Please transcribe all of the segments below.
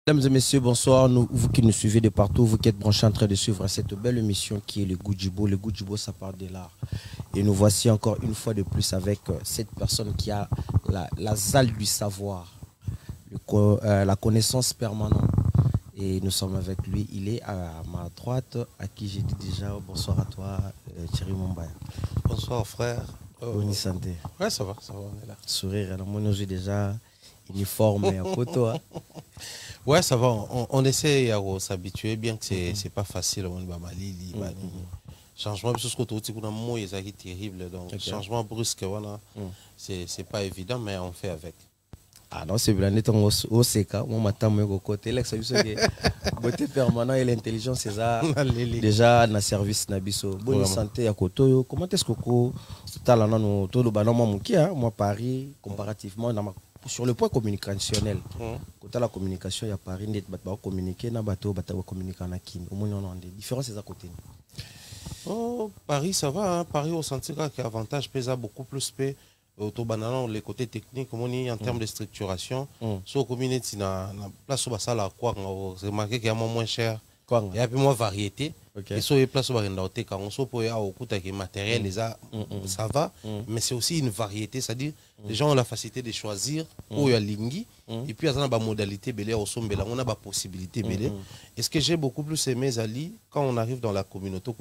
Mesdames et messieurs, bonsoir. Vous qui nous suivez de partout, vous qui êtes branchés en train de suivre cette belle émission qui est le Goudjibo. Le Goudjibo, ça part de l'art. Et nous voici encore une fois de plus avec cette personne qui a la salle du savoir, la connaissance permanente. Et nous sommes avec lui. Il est à ma droite, à qui j'ai dit déjà bonsoir à toi, Thierry Mombaya. Bonsoir frère. Bonne santé. Ouais, ça va, on est là. Sourire, alors moi, j'ai déjà uniforme et à photo. Ouais, ça va, on essaie de s'habituer, bien que c'est pas facile. Changement, parce que c'est terrible, donc changement brusque, voilà, c'est pas évident, mais on fait avec. Ah non, c'est bien, au CK, moi, m'attends au côté, beauté permanente et l'intelligence, c'est ça, déjà, dans le service, bonne santé à Koto. Comment est-ce que moi, Paris, comparativement, sur le point communicationnel, quand la communication, il y a Paris, il y a communiquer, il y a communiquer en Akin. Au moins, on a des différences à côté. Oh, Paris, ça va, hein? Paris, au sentira qu'il y a avantage, pèse beaucoup plus paix. Les côtés techniques, en termes de structuration, sur la communauté, la place où ça la quoi, c'est remarqué qu'il y a moins cher, il y a un peu moins variété. Et sur les places où quand on peut avoir matériel, ça va, mais c'est aussi une variété, c'est-à-dire les gens ont la facilité de choisir où il y a l'ingui, et puis il y a une modalité, on a la possibilité. Et ce que j'ai beaucoup plus aimé, Ali, quand on arrive dans la communauté,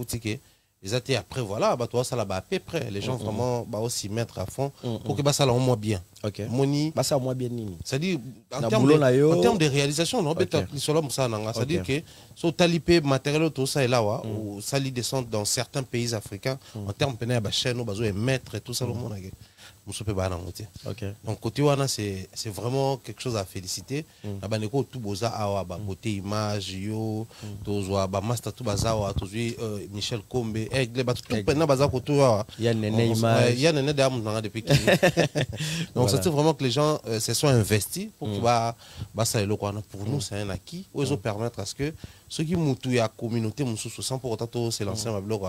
les athées après, voilà, toi, ça là à peu près. Les gens vraiment aussi mettre à fond pour que ça l'aille moins bien. Ça moins bien. C'est-à-dire, en termes de réalisation, c'est-à-dire que si tu as matériel, tout ça est là, ou ça descend dans certains pays africains, en termes de chaîne, mettre et tout ça, le monde. Donc côté wana c'est vraiment quelque chose à féliciter. Abaneko tout boza awa ba côté image yo tozwa ba master tout bazawa tozwi Michel Kombe aigle ba tout pena baza ko tout ya nene image ya nene da mun depuis qui. Donc c'est vraiment que les gens se sont investis pour que ba ça le quoi pour nous c'est un acquis où ils ont permettre à ce que ceux qui moutou ya communauté musu 100% c'est l'ancien blog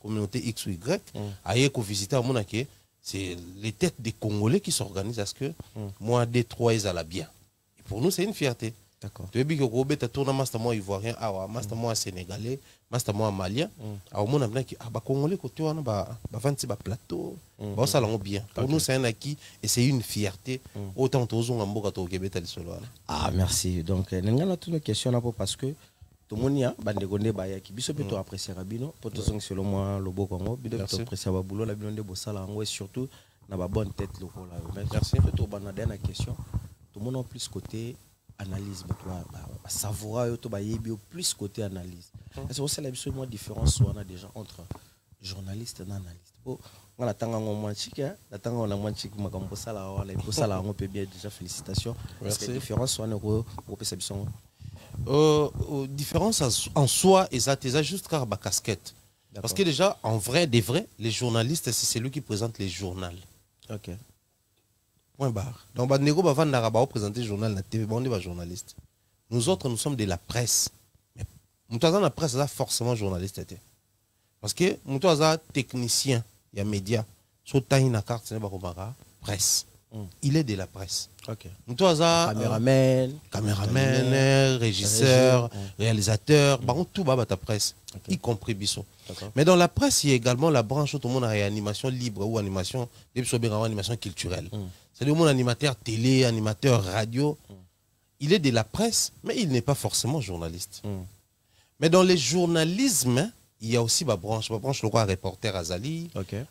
communauté X ou Y aille ko visiter mon aké. C'est les têtes des Congolais qui s'organisent à ce que moi, Détroit, ils allaient bien. Et pour nous, c'est une fierté. D'accord. Tu veux dire que tu as tourné master ivoirien, master sénégalais, master malien. Alors, mon ami qui Congolais, tu as un plateau. Ça l'a bien. Pour nous, c'est un acquis et c'est une fierté. Autant que tu as au Québec. Ah, merci. Donc, nous avons une question parce que tout le monde a bandé baya qui biso peut apprécier rabino pour tout ça selon moi le beau Congo biso peut apprécier ba boulot la bino de bossala en et surtout na ba bonne tête loko là. Merci tout bana dernière question. Tout le monde en plus côté analyse toi savoir to ba yebi plus côté analyse. Est-ce que c'est la biso moi différence on a déjà entre journaliste et analyste. On attend un moment chic la tanga on a moins chic makambo sala wala pour ça on peut bien déjà félicitations. Est-ce que la différence on est perception différence en soi, et ça juste car ma casquette. Parce que déjà, en vrai, les journalistes, c'est celui qui présente les journaux. Ok. Point barre. Donc, Nego va présenter le journal, la TV, on est journaliste. Nous autres, nous sommes de la presse. Mais nous sommes la presse, c'est forcément journaliste. Parce que nous sommes technicien, il y a média. Sur une carte, c'est presse. Il est de la presse. Okay. Caméraman, régisseur, réalisateur, tout va ta presse, y compris Bissot. Mais dans la presse, il y a également la branche où tout le monde a animation libre ou animation culturelle. C'est-à-dire mon animateur télé, animateur radio. Il est de la presse, mais il n'est pas forcément journaliste. Mais dans les journalismes, il y a aussi ma branche le quoi reporter Azali,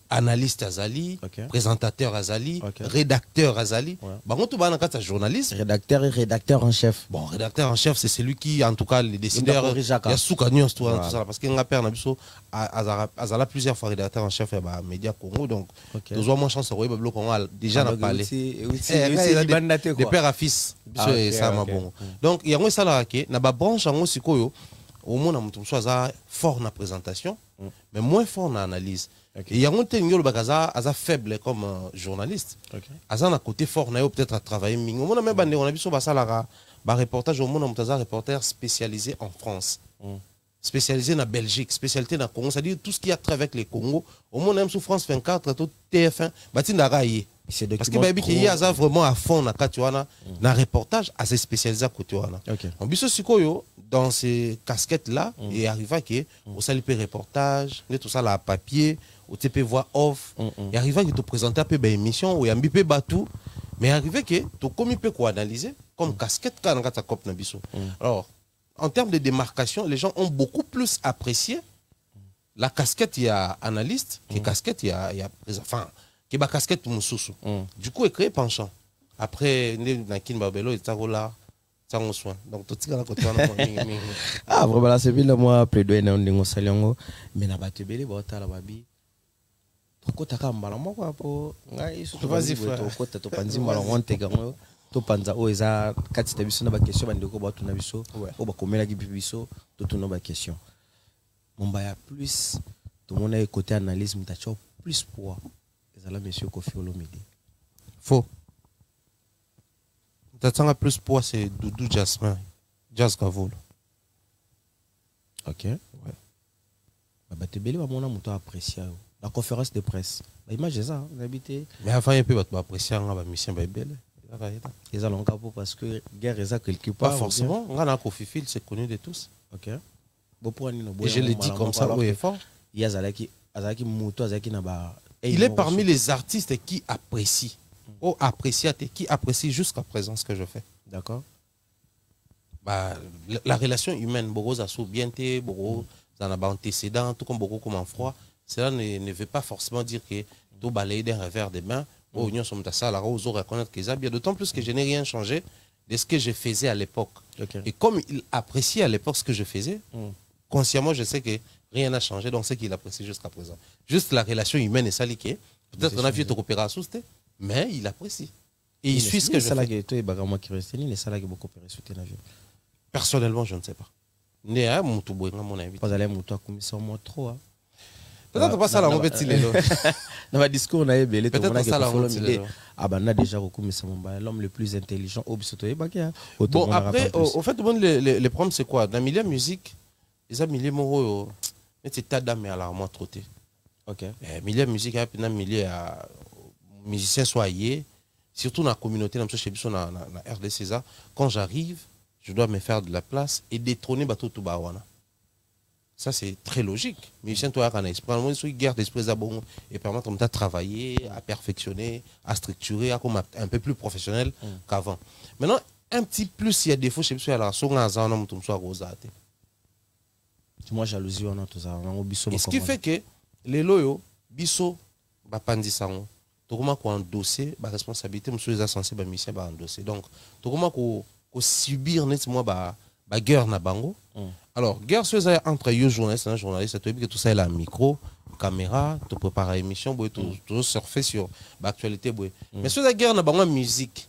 analyste Azali, présentateur Azali, rédacteur Azali. On tout un journaliste. Rédacteur en chef. Bon, rédacteur en chef, c'est celui qui, en tout cas, les décideurs, il y a Soukanios, tout ça. Parce qu'il y a Azala plusieurs fois rédacteur en chef à Média Congo. Donc, nous avons chance de voir Congo déjà n'a parlé. De père à fils. Donc, il y a un salaire qui n'a pas branche en aussi au moins on soit fort dans la présentation mais moins fort dans l'analyse. Il y a un technique qui est faible comme journaliste. Azan à côté fort na peut-être à travailler mais on a même on a vu sur ça reportage au monde on reporter spécialisé en France. Spécialisé dans Belgique, spécialité dans Congo, c'est-à-dire tout ce qui a trait avec les Congo. Au moins même sous France 24 tout TF1 batin d'araïe. Parce que baby qui y a vraiment à fond na katuana na reportage assez spécialisé à côté wana. En biso sikoyo dans ces casquettes là et arriva que au sali pe reportage, tout ça là papier, au TP voix off, et arriva que tu présenter un peu ba émission ou yambi pe batou, mais arriva que tu comme peut quoi analyser comme casquette quand na cop na biso. Alors en termes de démarcation, les gens ont beaucoup plus apprécié la casquette, il y a analyste, qui casquette, il y a enfin, qui est casquette moussoussou. Du coup, il créé penchant. Après, Nakin Babelo, il est là, ça on soin. Donc, tout ça, ah, vraiment, c'est bien, moi, plaidoyer dans le salon, mais na battu belé, bota la babi. Pourquoi t'as qu'à m'aller, moi, pour. Vas-y, frère. Pourquoi t'as pas dit, moi, on t'es gamin. To panza o eza kati tabiso na ba question bandeko ba tuna biso o ba komela ki biso to tuna ba question mon ba ya plus tout mon a côté analyse mutacho plus poids ezala monsieur Kofi Olomide faux t'attends plus poids c'est Doudou Jasmin Jazz Kavolo OK ouais ba te beli ba mona muto apprécier la conférence de presse ba image ça habité mais avant un peu ba apprécier nga ba mission ba belle. Ils allons parce que guerre est quelque part. Pas forcément. On a Kofi Phil, c'est connu de tous. Ok. Et je le dis comme ça, oui, fort. Il est parmi les artistes qui apprécient, qui apprécient jusqu'à présent ce que je fais. D'accord. Bah, la relation humaine, beaucoup ça bien été, beaucoup ça n'a pas antécédent, tout comme beaucoup comme en froid. Cela ne veut pas forcément dire que tout balayer d'un revers des mains. D'autant plus que je n'ai rien changé de ce que je faisais à l'époque. Et comme il appréciait à l'époque ce que je faisais, consciemment, je sais que rien n'a changé, donc c'est qu'il apprécie jusqu'à présent. Juste la relation humaine est saliquée. Peut-être qu'on a vu ton coopération, mais il apprécie. Et il suit ce que je fais. Personnellement, je ne sais pas. Peut-être pas ça la mauvaise idée. Dans ma discours, on a eu peut-être pas ça la mauvaise idée. Ah ben, on a déjà recouru l'homme le plus intelligent. Bon, après, au fait, les problèmes, c'est quoi? Dans le milieu musique, les amis, milieu moraux, c'est ta dame à la moins trotté. Ok. Milieu musique, dans le milieu musicien soyez, surtout dans la communauté, dans la RDC, quand j'arrive, je dois me faire de la place et détrôner Bato Toubawana. Ça, c'est très logique. Musicien, toi, quand on a une guerre d'esprit et permettre de travailler, à perfectionner, à structurer, à comme un peu plus professionnel qu'avant. Maintenant, un petit plus, il y a des défauts chez moi, moi, jalousie, on a tout ça. Et ce qui fait que les loyaux, biso, bapandi sango, tout comme qu'on dossier, la responsabilité, monsieur les censé, musicien, un dossier. Donc, tout comme qu'on subir, moi, la guerre na bango. Alors, guerre sur entre les journalistes et journalistes, que tout ça est là, micro, caméra, tu prépares l'émission, tu surfer sur l'actualité. Mais sur la guerre, na bango musique.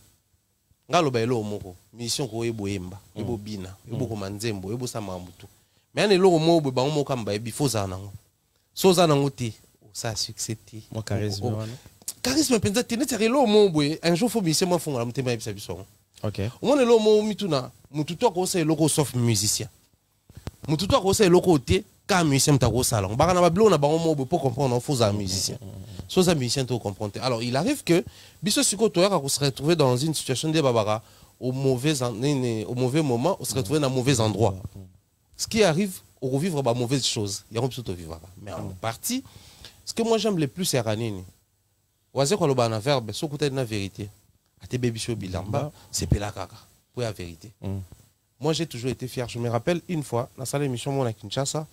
Ngalo ba elo moko, mission ko ebo yemba, ebo bina, ebo komanzembo, ebo samamutu. Mais ane lo mo bo bango mo kamba e bifo za nango. So za nango te, ça succès te. Moi charisme wana. Charisme penza te net lo mo bo un jour faut mission mo fonga mutema ebisa biso. OK. On est lo mo mituna, mututo ko se loko sauf musicien. Mututo ko se loko te ka musicien mtako salon. Baka na bablo na bango mo bo pour comprendre faut za musicien. So za musicien to comprendre. Alors il arrive que biso siko to yaka ko se retrouver dans une situation de babara au mauvais moment, on se retrouve dans un mauvais endroit. Ce qui arrive, on revivre des mauvaises choses. Il y a un peu vivre. Mais en partie, ce que moi j'aime le plus, c'est Ranini. Oazé quoi le ban verbe, c'est côté de la vérité. À tes bébés bilamba, c'est pelakaka. Pour la vérité. Moi j'ai toujours été fier. Je me rappelle une fois, dans la salle d'émission, moi à Kinshasa,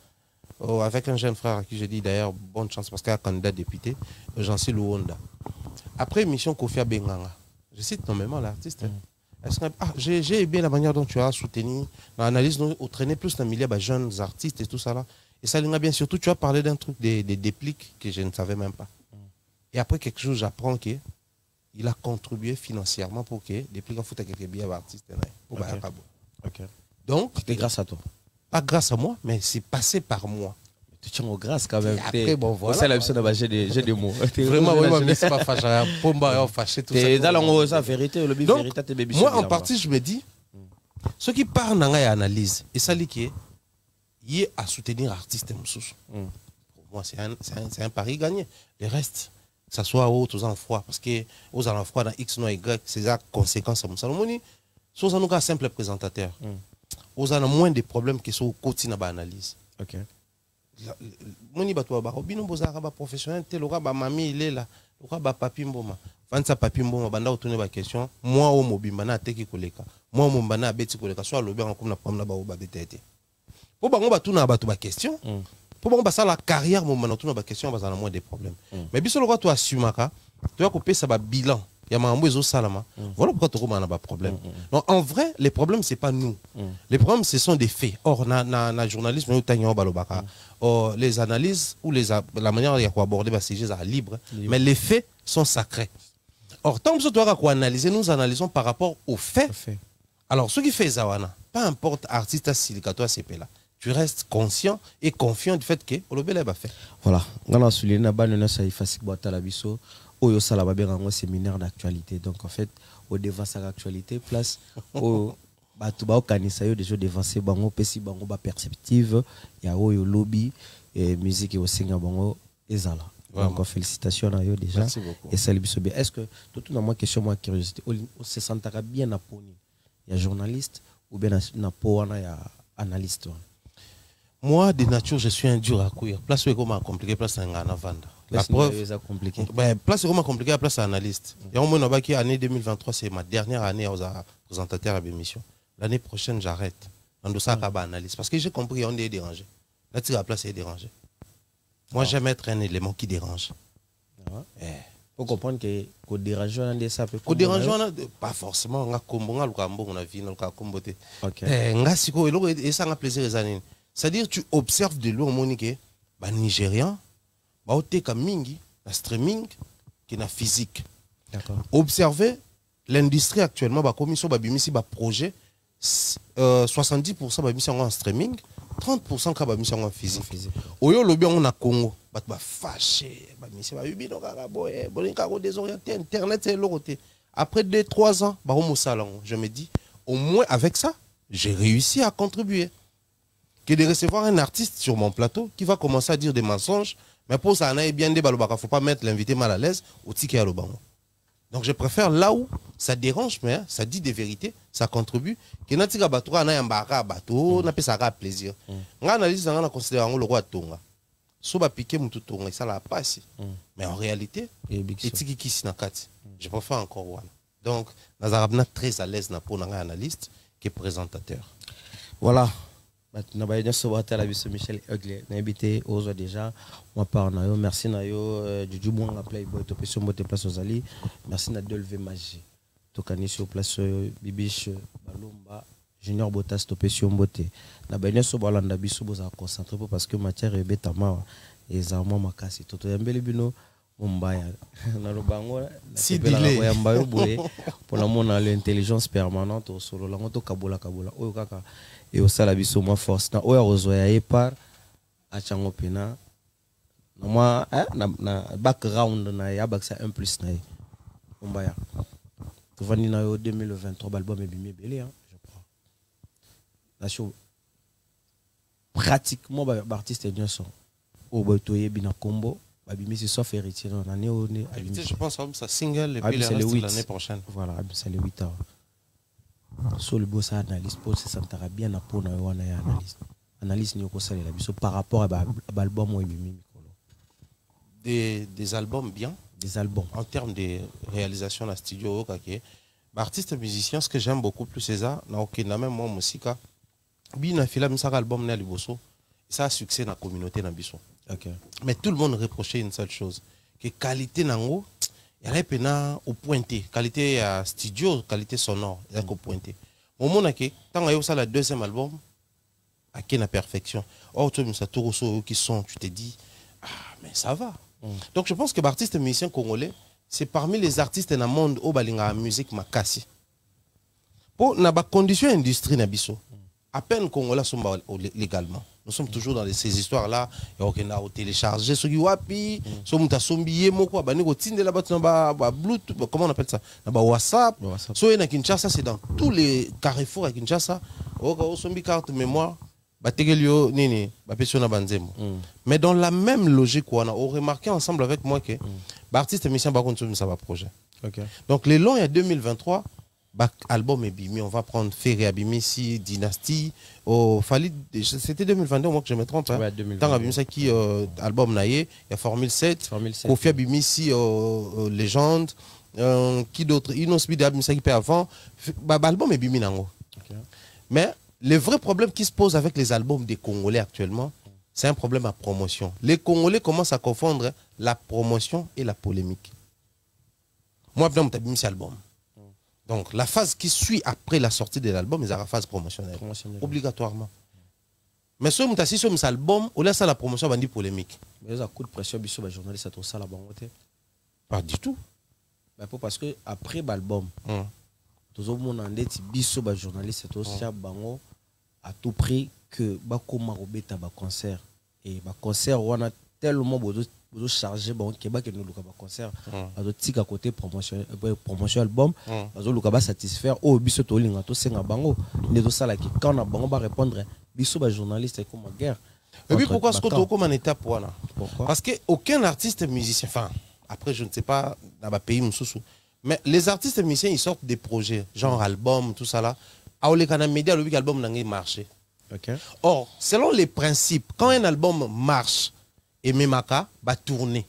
avec un jeune frère à qui j'ai dit d'ailleurs bonne chance parce qu'il y a un candidat député, Jean-Cy Luonda. Après l'émission Kofia Benganga, je cite nommément l'artiste. J'ai aimé la manière dont tu as soutenu l'analyse, on traînait plus dans le milieu de jeunes artistes et tout ça là. Et ça l'a bien, surtout tu as parlé d'un truc des dépliques que je ne savais même pas. Et après quelque chose, j'apprends qu'il a contribué financièrement pour que les dépliques en fout quelques billets d'artistes. Donc, c'était grâce à toi. Pas grâce à moi, mais c'est passé par moi. Tu tiens aux grâces quand même. Après, bon, voilà. C'est la mission de j'ai des mots. Vraiment, mais c'est pas fâché. Pomba, fâché, tout ça. Dans la vérité, le vérité, moi, en partie, je me dis, ceux qui parlent dans l'analyse, et ça, qui est à soutenir l'artiste. Pour moi, c'est un pari gagné. Le reste, ça soit aux en froid parce que aux en froid dans X non Y c'est la conséquence à ça moni so ça nous un simple présentateur aux en moins de problèmes que sur côté na ba analyse OK moni ba to ba bino bozaka ba professionnel te loka ba mami il est là loka ba papi mboma vansa papi mboma banda otourner ba question moi au mobimba na teki koleka moi momba na beti koleka so alobi en comme na pamna ba ba betete po bango ba tuna ba to ba question pour bon ça la carrière mon maintenant ba question ba za moins des problèmes mais biso loka to assumaka tu vas couper ça ba bilan ya mambo ezo salama voilà pourquoi tu as un problème donc en vrai les problèmes c'est pas nous les problèmes ce sont des faits or na journalisme or les analyses ou la manière de aborder ba sujet libre mais les faits sont sacrés or tant que tu dois analyser nous analysons par rapport aux faits alors ce qui fait zawana pas importe artiste silicato CP là tu restes conscient et confiant du fait que olobela ba fait voilà ngana souligner na banana ça efface boîte la biso oyo sala ba benga ngo séminaire d'actualité donc en fait au devant sa actualité place au batu ba okanisa yo déjà devancer bango pesi bango ba perspective ya oyo lobby et musique au singa bango ezala donc félicitations à yo déjà et ça biso bien est-ce que tout na moi question moi curiosité on se sentira bien na poni ya journaliste ou bien na poana ya analyste. Moi, de nature, je suis un dur à courir. Place où comment compliqué, place en vendre. La preuve, c'est compliqué. Place où comment compliqué, place analyste. Et au moins, année 2023, c'est ma dernière année aux présentateurs à l'émission. L'année prochaine, j'arrête. On doit ça analyste. Parce que j'ai compris, on est dérangé. Là, tu la place est dérangée. Moi, j'aime être un élément qui dérange. Faut comprendre que qu'on dérange on a ça peut qu'on dérange pas forcément on a combo on a vie on a comboté. OK. Ngasiko et ça a plaisir les années. C'est-à-dire tu observes de loin monique ba nigérian ba oteka mingi la streaming qui na physique. D'accord. Observer l'industrie actuellement ba commission ba bimisi ba projet 70% ba bimisi en streaming 30% ka ba bimisi en physique. Oyo lobi on a Congo ba fâché ba bimisi ba yubi no kaka boye bolinka ko désorienté internet c'est l'autre. Après 2-3 ans ba homo salon je me dis au moins avec ça j'ai réussi à contribuer. Que de recevoir un artiste sur mon plateau qui va commencer à dire des mensonges, mais pour ça, il ne faut pas mettre l'invité mal à l'aise au ticket à l'obango. Donc je préfère là où ça dérange, mais ça dit des vérités, ça contribue. Que n'a tika bateau na yambara bateau, n'a pas ça plaisir. On analyse on a considéré le roi tonga. So ba piquer mutu tonga, ça la passe. Mais en réalité, etiki kisi na kati. Je préfère encore voilà. Donc nazarabna très à l'aise na pour un analyste qui est présentateur. Voilà. Na ba nyoso bata la biso Michel Ogle na habité aux déjà moi par na yo merci na yo Juju Mwanga Playboy to peso mbote place Ozali merci na Delve Magie to kanisi au place Bibiche Balumba Junior Botas to peso mbote na ba nyoso balanda biso boza concentrer parce que matière ebeta ma ezamo makasi to yambeli bino Mumbaya na lobango si dilé ya mbayo boye pour la mona l'intelligence permanente au solo la moto kabola oyo kaka et au sala biso moi force na oyo rozoya epar achango pena na moi na background na ya baksa 1+ na Mumbaya to vandi na yo 2023 album ebimi belé hein je crois la show pratiquement ba artiste nyonso o botoye bina combo Babimi c'est sauf héritier dans l'année où on est. Je pense que ça single et puis l'année prochaine. Voilà, c'est le 8 ans. Sur le boss analyse pour se sentir bien à pour na wana ya analyse. Analyse ni ko sala la biso par rapport à l'album ou Babimi Mikolo. Des albums bien, des albums en termes de réalisation la studio OK. Artiste musicien ce que j'aime beaucoup plus c'est ça, na OK na même moi musique. Bina fila misaka album na liboso. Ça a succès dans la communauté na biso. Okay. Mais tout le monde reprochait une seule chose, que qualité nango, il y a pena au pointé, qualité studio, qualité sonore, il y a au pointé. Au moment que tant que ça le deuxième album, à qui la perfection. Oh tu me ça tout qui sont, tu te dis ah mais ça va. Donc je pense que l'artiste musicien congolais, c'est parmi les artistes dans le monde où balinga musique makasi. Pour na ba condition industrie na biso. À peine congolais sont légalement. Nous sommes toujours dans ces histoires-là. Il y a téléchargé ce qui wapi, ce qui sombié moko, bani ko tinde là bas Bluetooth, comment on appelle ça? Ba WhatsApp. So na Kinshasa, c'est dans tous les carrefours à Kinshasa. O sombi carte mémoire, ba tegelio nini, ba pesona banzemo. Mais dans la même logique on a remarqué ensemble avec moi que artiste musicien par contre ça va projet. Okay. Donc les longs il y a 2023 album est bimi, on va prendre Ferré Abimi si Dynasty au Fali, c'était 2022 moi que je me trompe hein. Ouais, Tant Abimi ça qui album naïe, il y a Formule 7, Kofi Abimi si Légende, qui d'autre Inosbi Abimi ça qui peut avant album est bimi nango. Okay. Mais le vrai problème qui se pose avec les albums des Congolais actuellement, c'est un problème à promotion. Les Congolais commencent à confondre la promotion et la polémique. Moi, je suis cet album. Donc, la phase qui suit après la sortie de l'album, c'est la phase promotionnelle. Obligatoirement. Mais si on a sur cet album, on laisse la promotion, on dit polémique. Mais il y a un coup de pression sur les journalistes, c'est ça la banque. Pas du tout. Parce que après l'album, tout le monde a dit que les journalistes, c'est aussi à tout prix que Bakoma Robeta ba concert. Et le concert, on a tellement chargé que nous concert à côté promotion album nous satisfaire au biso to linga to senga bango ne sala ki quand na bango ba répondre biso ba journaliste comme guerre. Et puis pourquoi ce que tu comme en étape voilà? Parce que aucun artiste musicien, enfin après je ne sais pas dans le pays mais les artistes musiciens ils sortent des projets genre album tout ça là à les canaux médias le album n'a pas marché. Okay. Or selon les principes quand un album marche et Memaka va tourner.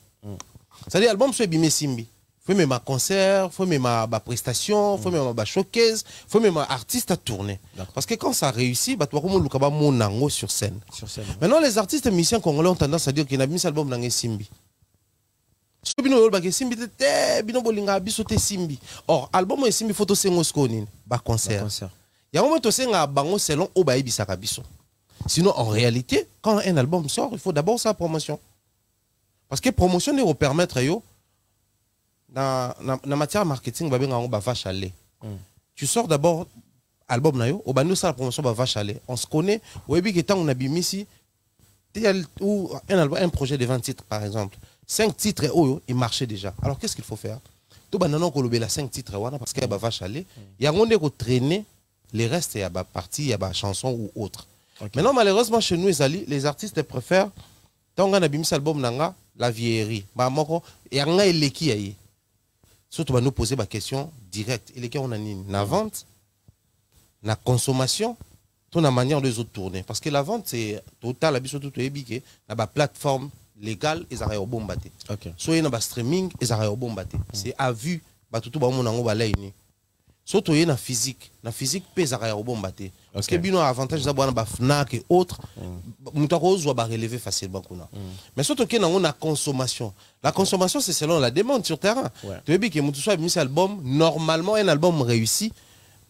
C'est-à-dire l'album soit bimé simbi. Faut même un concert, faut même ma prestation, faut même ma showcase, faut même un artiste à tourner. Parce que quand ça réussit, bah toi comment le kaba monango sur scène. Maintenant les artistes musiciens congolais ont tendance à dire qu'il a mis cet album dans simbi. Ce bino yol ba simbi te bino bolinga biso te simbi. Or album est simbi photo sengo skonin ba concert. Il y a un moment to senga bango selon oba ibisaka biso. Sinon, en réalité, quand un album sort, il faut d'abord sa promotion. Parce que promotion ne vous permettre, dans la matière marketing, vache à lait. Tu sors d'abord album, au banu ça la promotion vache à lait. On se connaît, au début, on a bimi ici, ou un projet de 20 titres, par exemple. 5 titres, il marchait déjà. Alors, qu'est-ce qu'il faut faire? Tout le monde a 5 titres, parce qu'il y a vache à lait. Il y a un qui traîner les restes, il y a partie, il y a chanson ou autre. Okay. Maintenant, malheureusement, chez nous, les artistes préfèrent, tant qu'on a mis cet album, la vieillerie. Et on a l'équipe. Surtout, on va nous poser la question directe. Et on a la vente, la consommation, toute la manière de les autres tourner. Parce que la vente, c'est total, la plateforme légale, ils arrivent au bon bâté. Soit il y a un streaming, ils arrivent au bon bâté. C'est à vue, tout le monde a surtout il y a la physique pèse à au bon bâté. Parce que bino avantage d'avoir un Fnac et autres, mutako doit relever facilement kuna. Mais surtout qu'il y a une consommation. La consommation c'est selon la demande sur terrain. Tu veux bien que mutu soit mis album normalement un album réussi,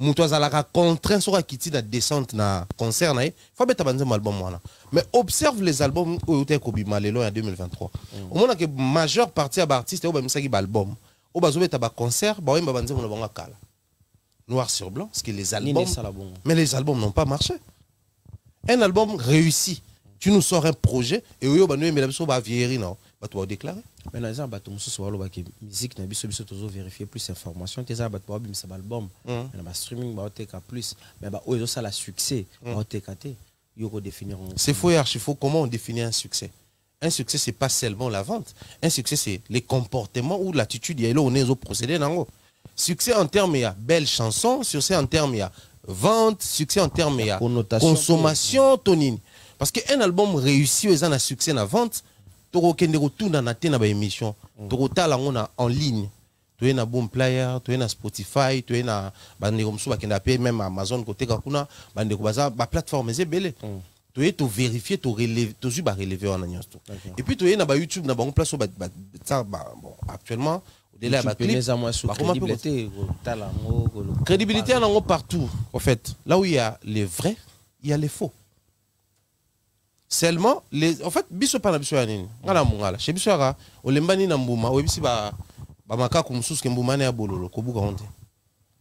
mutu azalaka contraint sur quitter la descente na concert na, faut mettre un album wana. Mais observe les albums où tu kobima lelo en 2023. Au moins que majeure partie des artistes au ba misaki ba album. Au ba zo mettre ba concert, ba wemba banze mo na kala. Noir sur blanc, parce que les albums... Mais les albums n'ont pas marché. Un album réussi. Tu nous sors un projet, et oui, tu vas vieillir, non? Tu vas déclarer. Mais dans les albums, tu vas musique, tu vas vérifier plus d'informations. Tu vas album, streaming, plus. Mais ça la succès, c'est faux et archi faux. Comment on définit un succès? Un succès, ce n'est pas seulement la vente. Un succès, c'est les comportements ou l'attitude. Il y a là, on est au procédé. Succès en termes, il y a belle chanson. Succès en termes, il y a vente. Succès en termes, il y a consommation. Parce qu'un album réussi, il y a un succès en vente. Tu as un retour dans la émission. Tu as en ligne. Tu as un bon player, tu as un Spotify, tu as même Amazon, la plateforme est belle. Tu as vérifié, tu as relevé en agence. Et puis tu as YouTube, tu as place actuellement. Crédibilité en partout. En fait, là où il y a les vrais, il y a les faux. Seulement, en fait, biso pana biso yanini. Ngala mungala. Chez biso yara, olembani na mbuma, webisi ba maka kumsus ke mbuma na bololo kobuka honte.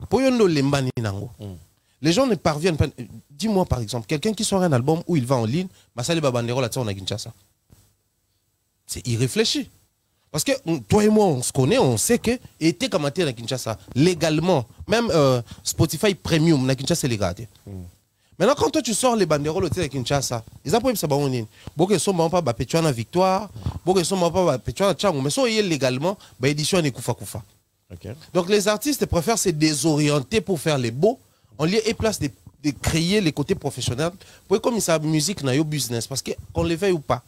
Poyondo lembani nango. Les gens ne parviennent pas. Dis-moi par exemple, quelqu'un qui sort un album où il va en ligne, Masali Babandero là on a Kinshasa. C'est irréfléchi. Parce que toi et moi, on se connaît, on sait que était comme à Kinshasa légalement, même Spotify Premium na Kinshasa c'est légal. Maintenant, quand toi tu sors les banderoles au de Kinshasa, ils ont pas ça bon nini. Boke so pas ba Petuana victoire, boke so pas ba Petuana chango, mais so légalement ba édition ne kufa kufa. Okay. Donc les artistes préfèrent se désorienter pour faire les beaux, en lieu et place de créer les côtés professionnels pour comme ça musique na yo business parce que qu'on le veuille ou pas.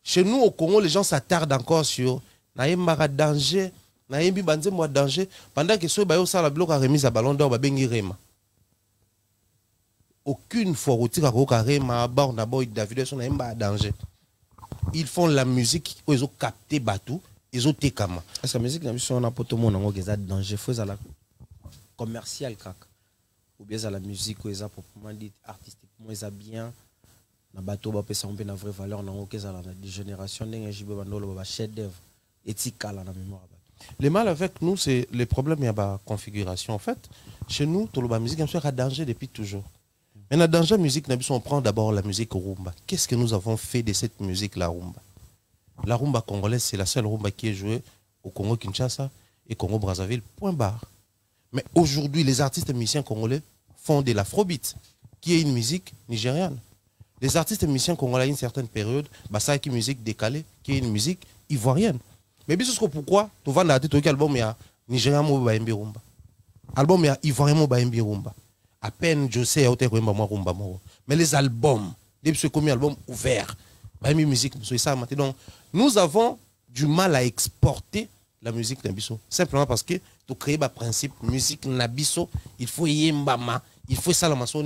Chez nous au Congo, les gens s'attardent encore sur na yembara danger, na yembi banze moi danger pendant que so ba yo ça la bloc a remise à ballon d'or ba bengi rema. Aucune fois au tir à rema ba on a boy David son na yemba danger. Ils font la musique où ils ont capté batou. Ils ont tékama. Est-ce que la musique, on a pas tout le monde qui est danger, faut la commercial crack. Ou bien la musique où ils ont proprement dit artistiquement ils ont bien. Na bateau ba pesa on peut na vraie valeur na que ça la génération d'un jibe bandolo ba chef d'œuvre éthical na mémoire. Le mal avec nous c'est les problèmes il y a ba configuration en fait. Chez nous tout le musique a danger depuis toujours. Mais la danger musique on prend d'abord la musique rumba. Qu'est-ce que nous avons fait de cette musique la rumba? La rumba congolaise, c'est la seule rumba qui est jouée au Congo-Kinshasa et Congo-Brazzaville, point barre. Mais aujourd'hui, les artistes et musiciens congolais font de l'afrobeat, qui est une musique nigériane. Les artistes et musiciens congolais, à une certaine période, ça est une musique décalée, qui est une musique ivoirienne. Mais bien sûr, pourquoi tu vas dans tout album, il y a Nigérian Mobaimbi Rumba. Album, il y a Ivoirien Mobaimbi Rumba. À peine, je sais, il y a Rumba. Mais les albums, depuis ce premier album ouvert, musique, donc nous avons du mal à exporter la musique Nabiso. Simplement parce que tu crées un principe musique Nabiso, il faut yembama, il faut salamaso.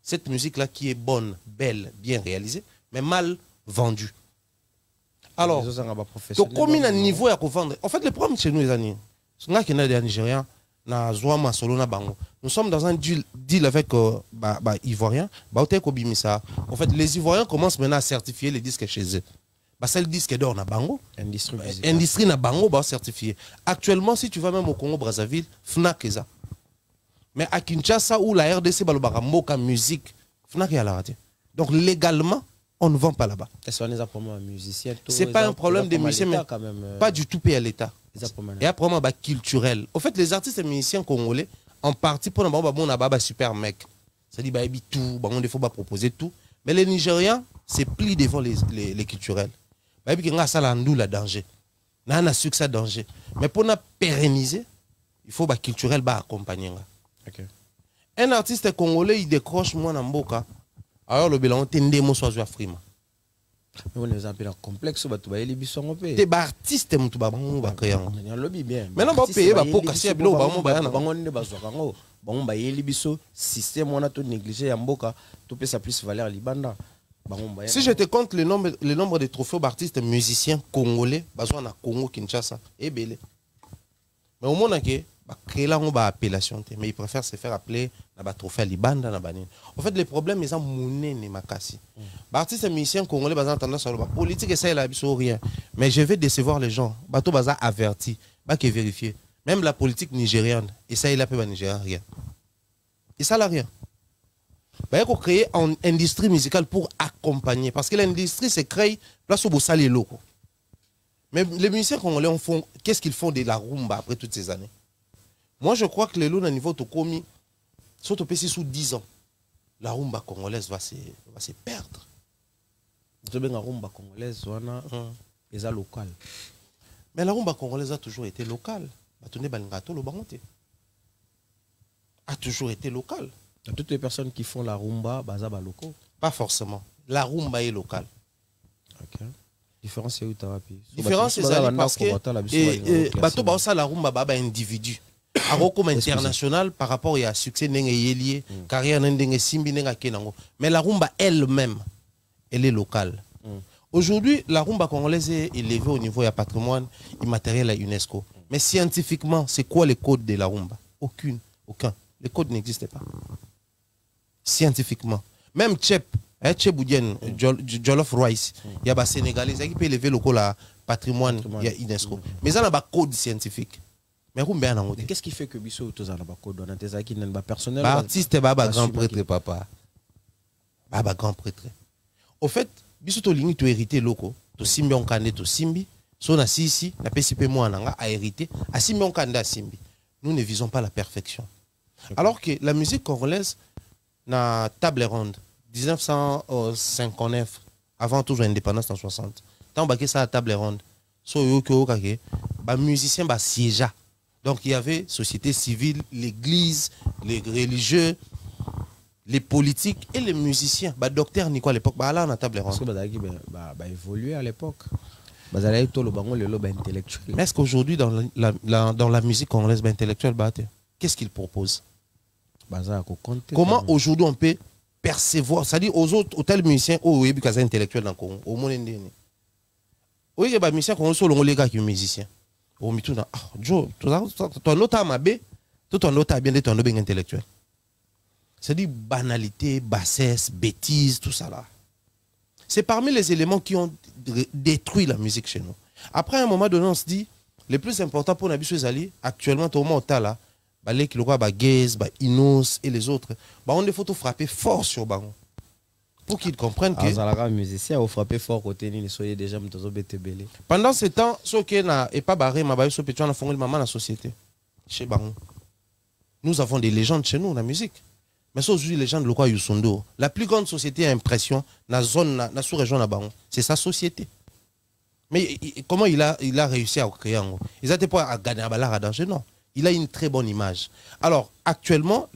Cette musique-là qui est bonne, belle, bien réalisée, mais mal vendue. Alors, tu combien un niveau à vendre. En fait, le problème chez nous, les amis, c'est que les Nigériens, nous sommes dans un deal avec Ivoiriens. En fait, les Ivoiriens commencent maintenant à certifier les disques chez eux. C'est le disque d'or na bango. Industrie na bango ba certifié. Actuellement, si tu vas même au Congo Brazzaville, Fnac est ça. Mais à Kinshasa où la RDC balobaka moka musique, Fnac est à la radio. Donc légalement, on ne vend pas là-bas. C'est pas un problème des musiciens, mais pas du tout payé à l'État. Il y a un problème culturel. Au fait, les artistes et musiciens congolais, en partie, pour un super mec. C'est-à-dire, tout, il faut proposer tout. Mais les Nigériens, c'est pli devant les culturels. Il y a un danger. Il y a un succès danger. Mais pour nous pérenniser, il faut culturel accompagner. Okay. Un artiste congolais, il décroche moi dans Mboka. Alors le bilan, il y a un soit frima. Mais on est un peu complexe, des artistes qui sont créés. Maintenant, on paye pour casser le système, on a tout négligé. Plus valeur libanda. Si je te compte le nombre de trophées d'artistes musiciens congolais, basés na Congo Kinshasa, est belé. Mais au moins que créer là on va appellation, mais ils préfèrent se faire appeler na trophée libanda na banine. En fait, les problèmes ils ont mouné ni makasi. Artistes musiciens congolais basés tendance à la politique et ça il a rien. Mais je vais décevoir les gens. Bato baza averti, ba que vérifier. Même la politique nigériane, et ça il a pas nigérien rien. Et ça là rien. Il faut créer une industrie musicale pour accompagner. Parce que l'industrie se crée place où vous les locaux. Mais les musiciens congolais, qu'est-ce qu'ils font de la rumba après toutes ces années? Moi, je crois que les lots, à niveau de commis, sont au sous 10 ans. La rumba congolaise va se perdre. La rumba congolaise, c'est local. Mais la rumba congolaise a toujours été locale. A toujours été locale. Toutes les personnes qui font la rumba, bazaba locaux. Pas forcément. La rumba est locale. Ok. Différence c'est où tu as différence c'est ça parce que la rumba baba individu. Comme international par rapport à succès lié carrière simbi kenango. Mais la rumba elle-même, elle est locale. Aujourd'hui, la rumba congolaise est élevée au niveau du patrimoine immatériel à UNESCO. Mais scientifiquement, c'est quoi le code de la rumba? Aucun. Le code n'existe pas. Scientifiquement. Même Tchep Boudienne, Jollof Rice, il y a des Sénégalais qui peuvent élever le patrimoine UNESCO. Mais ça n'a pas de code scientifique. Mais qu'est-ce qui fait que Bissot a un code personnel? Artiste, baba grand prêtre, papa. Baba grand prêtre. Au fait, Bissot a hérité locaux. Tu simbi on kande, tu simbi. Son assis ici, la PCP moi a hérité. A simbi on kande, a simbi. Nous ne visons pas la perfection. Alors que la musique congolaise, na table ronde 1959 avant toujours l'indépendance en 60 tant baké ça à table ronde so yo ko kake ba musicien ba siégeait. Donc il y avait société civile, l'église, les religieux, les politiques et les musiciens. Bah docteur Nico à l'époque, bah là on a table ronde. Parce que bah évolué à l'époque. Bah ça allait tout le bango le lobe intellectuel. Mais est-ce qu'aujourd'hui dans la musique congolaise bah intellectuelle bah qu'est-ce qu'il propose? Bah ça comment aujourd'hui on peut percevoir, c'est-à-dire aux autres hôtels musiciens au oui parce intellectuel dans Congo, au monde indien. Oui, bah musicien congolais sont les gars qui sont musiciens. Au mitou na Joe, ton nota mabé, tout ton nota bien d'être un bien intellectuel. C'est-à-dire banalité, bassesse, bêtise, tout ça là. C'est parmi les éléments qui ont détruit la musique chez nous. Après, à un moment donné, on se dit, le plus important pour Nabi Zali, actuellement, tout le monde est là, les qui le voient, Gaze, Inos et les autres, on des photos frapper fort sur Bango. Pour qu'ils comprennent que. Les musiciens ont frappé fort côté ni soyez déjà belé. Pendant ce temps, ce qui n'est pas barré, ma baille, ce petit on a formé le maman la société. Chez Bango. Nous avons des légendes chez nous, la musique. Mais c'est aujourd'hui les gens de Lokwa Yusundo. La plus grande société à impression, dans la zone, dans sous-région de Bango, c'est sa société. Mais comment il a réussi à créer un. Ils n'étaient pas à gagner à Balara à danger, non. Il a une très bonne image. Alors, actuellement,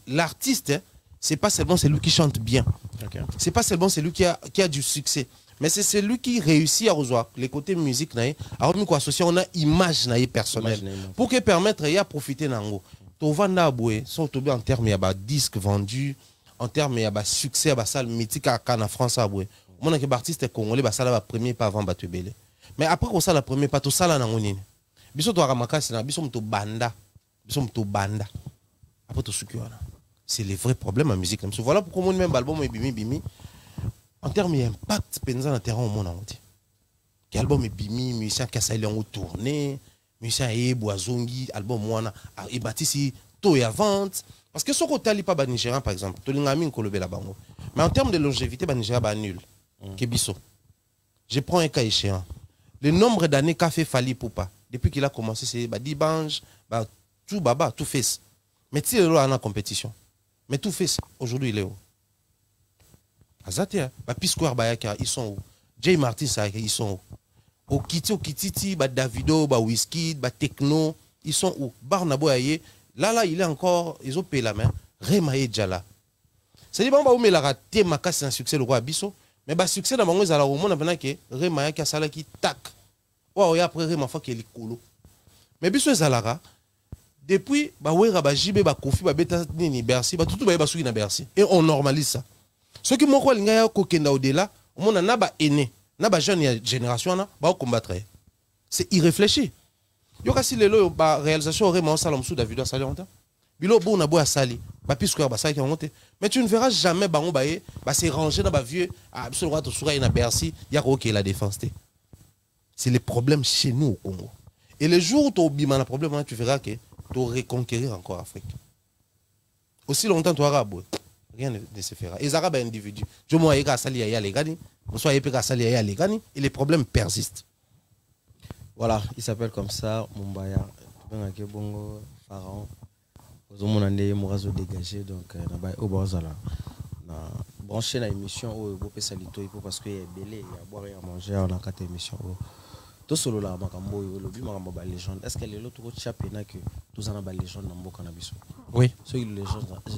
l'artiste, hein, c'est pas seulement celui qui chante bien. Okay. C'est pas seulement celui qui a du succès. Mais c'est celui qui réussit à recevoir les côtés musique, à associer on a image personnelle. Pour que permettre de profiter d'ango. Tu vas en termes de disques vendus, en termes de succès, de salle mythique en France. Mon artiste congolais, ça la premier pas avant battre belé. Mais après qu'on ça la premier pas tout ça là n'angoni. Biso to ramaka c'est biso to banda, biso to banda. Après tout ce là. C'est les vrais problèmes en musique. Voilà pourquoi mon même album est bimi. En termes d'impact, pensant dans le terrain au monde entier. Quel album est bimi, musicien qui a sali en tournée, musicien et boisongi, album moana, et bâti tôt et à vente. Parce que ce côté n'est pas Nigérian par exemple. Mais en termes de longévité, Nigérian est nul. Kebiso. Je prends un cas échéant. Le nombre d'années qu'a fait Fali Poupa, depuis qu'il a commencé, c'est Dibange, tout baba, tout fait. Mais tu sais, là, en compétition. Mais tout fait, aujourd'hui, il est où? Azatea, Piscoir Bayaka, ils sont où? Jay Martin, ils sont où? Au Kititi, Davido, Whisky, Techno, ils sont où? Barnabo Aye, là, il est encore, ils ont payé la main. Remaye Djala. C'est-à-dire, on va raté ma casse, c'est un succès, le roi Abisso. Mais le succès, dans le monde, on a que Remaye qui a sala qui tac. Ou après, Remaye qui est colo. Mais Bisso est Zalara. Depuis, JB, Kofi, Beta, Bercy, tout le monde Bercy. Et on normalise ça. Ce qui m'ont dit, c'est au-delà, on a pas aîné, n'a jeune génération, on combattre. C'est irréfléchi. Il y a aussi les réalisations vraiment salam sous David à Sali. Bilo bon na boa Sali, puisque qui ont monté. Mais tu ne verras jamais Bango Baye, c'est rangé dans vieux, absolument tout sur na Bercy, il y a OK la défense. C'est les problèmes chez nous au Congo. Et le jour où tu as oublié le problème, tu verras que tu aurais conquérir encore l'Afrique. Aussi longtemps tu auras rien ne se fera. Les Arabes individus. Je m'en ai sali à les gani, on soit épée à sali à les gani, et les problèmes persistent. Voilà, il s'appelle comme ça, Mumbaya. Bongo, Pharaon. Aux hommes, on a des morazo dégagés, donc, au Barzala. Branché dans l'émission, au Bopé Salito, parce qu'il y a belé, il y a à boire et à manger, on a 4 émissions. Tout solo là, Makambo, le but Makambo, légende. Est-ce que les autres chapitres que tous en a légende dans Boka Nabiso? Oui. C'est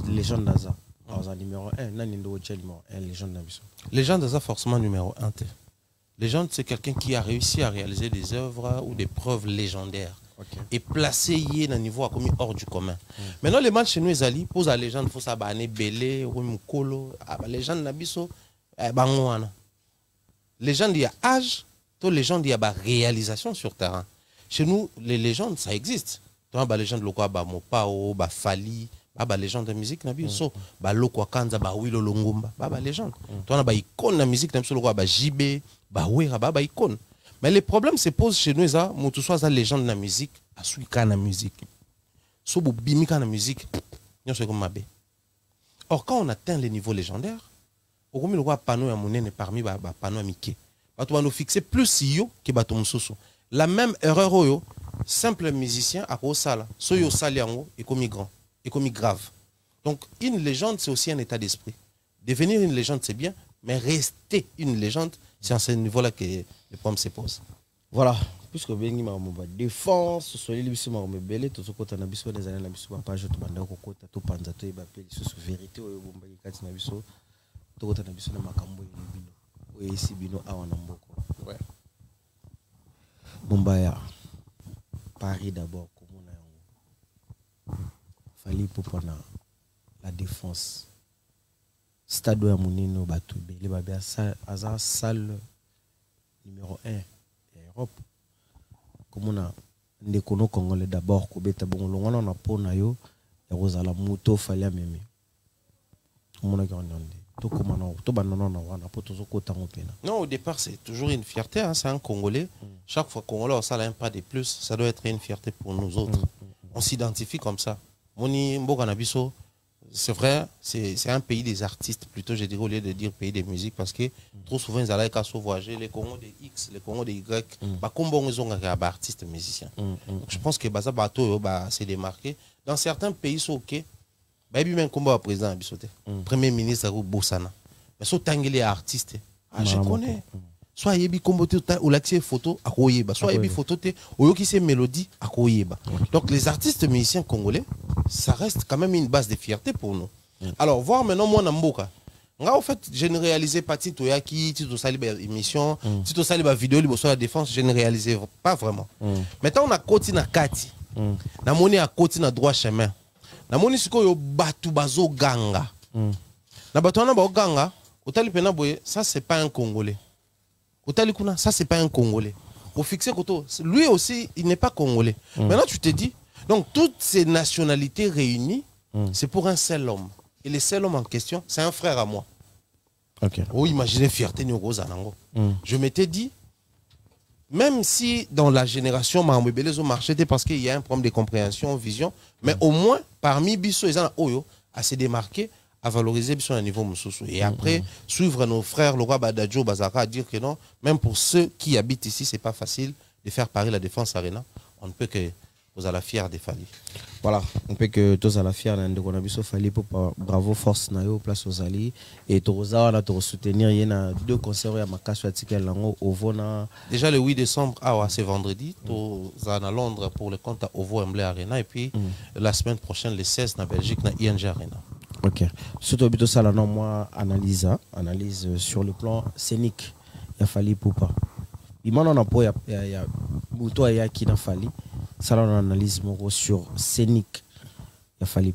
légende d'Aza. Alors, numéro 1, numéro 1, légende d'Abiso. Légende d'Aza, forcément numéro 1. Légende, c'est quelqu'un qui a réussi à réaliser des œuvres ou des preuves légendaires. Okay. Et placé dans le niveau comme hors du commun. Maintenant, les matchs chez nous, ils posent la légende, il faut savoir, Belé, Mukolo, la légende Nabiso, Bangouana. Légende, il y a âge. Toutes les légendes, il y a des réalisations sur terrain. Chez nous, les légendes, ça existe. Tu as des légendes, Mopao, Fali, des légendes de musique, Lokwa Kanza, Wilo Longumba, des légendes. Tu as des icônes de musique, JB, Wera, des icônes. Mais les problèmes se posent chez nous, ça, tu sois des légendes de la musique, à Suika de la musique. Si tu bimika de la musique, c'est comme Mabé. Or, quand on atteint les niveaux légendaires, on a un panneau parmi les panneaux amicaux. Tu vas nous fixer plus si que baton soso. La même erreur au simple musicien à Osala, soyo saliango et comme grand et comme grave. Donc, une légende, c'est aussi un état d'esprit. Devenir une légende, c'est bien, mais rester une légende, c'est à ce niveau-là que le problème se pose. Voilà. Puisque bengi ma défense soyez les biso ma belé to sokota na biso des années na biso ba page to banda ko kota to panza to ba pe sous vérité o bomba kati na biso to kota na biso na makambo ya bino o esi bino awa na mboko. Ouais. Bomba ya Paris d'abord comme on a fallait pour prendre la défense stade ya munino batu belé ba bia salle numéro 1 Europe. Comme on a des congolais d'abord, Kobeta Bongolon, on a pour Nayo, et Rosala Mouto, fallait même. Comment on a gagné? Tout comme on a, tout banana, on a pas toujours côté en peine. Non, au départ, c'est toujours une fierté, hein, c'est un Congolais. Chaque fois qu'on a un pas de plus, ça doit être une fierté pour nous autres. On s'identifie comme ça. Moni Mboganabiso, c'est vrai, c'est un pays des artistes, plutôt, je dirais, au lieu de dire pays des musiques, parce que trop souvent, ils allaient voyager, les Congos des X, les Congos des Y, comme ils ont un artiste musicien. Donc, je pense que Baza Bato, c'est démarqué. Dans certains pays, c'est OK. Même comme le président Abisote, premier ministre Boussana. Mais si tu es artiste, je connais. Soit il y a comboté ou l'accès photo à Koyeba, soit il y a photo ou qui c'est mélodie à Koyeba. Donc les artistes musiciens congolais, ça reste quand même une base de fierté pour nous. Alors voir maintenant moi Namboka. En fait, je ne réalisais pas Tito Yaki, Tito Saliba émission, Tito Saliba vidéo libre sur la défense, je ne réalisais pas vraiment. Maintenant on a côté na Kati. Na moni à côté na droit chemin. Na moni siko yo batu bazo ganga. Na batu na ba ganga, otali pena boye, ça c'est pas un Congolais. Ça, c'est pas un Congolais. Pour fixer Koto, lui aussi, il n'est pas Congolais. Maintenant, tu te dis, donc toutes ces nationalités réunies, c'est pour un seul homme. Et le seul homme en question, c'est un frère à moi. Okay. Oh, imaginez fierté Je m'étais dit, même si dans la génération Mahambébélé ont marché, parce qu'il y a un problème de compréhension, vision, mais au moins, parmi Bisso, ils ont Oyo à se démarquer, à valoriser Bisso à un niveau Moussoussou. Et après, suivre nos frères, le roi Badadjo, Bazaka, à dire que non, même pour ceux qui habitent ici, c'est pas facile de faire Paris la Défense Arena. On ne peut que vous à la fière des Fali. Voilà, on peut que tous à la fière de Konabiso Fali pour bravo force nayo place aux alliés et Toroza on a te soutenir il y a deux concerts à Makassou Atikel Lango Ovona. Déjà le 8 décembre c'est vendredi Toroza à Londres pour le compte à Ovo Wembley Arena et puis la semaine prochaine le 16 na Belgique na ING Arena. OK. Surtout bito ça là non moi analyse sur le plan scénique. Il a fallu pour pas. Il m'en a pas il y a Muto ya qui n'a fallu. Ça là on analyse sur scénique. Il a fallu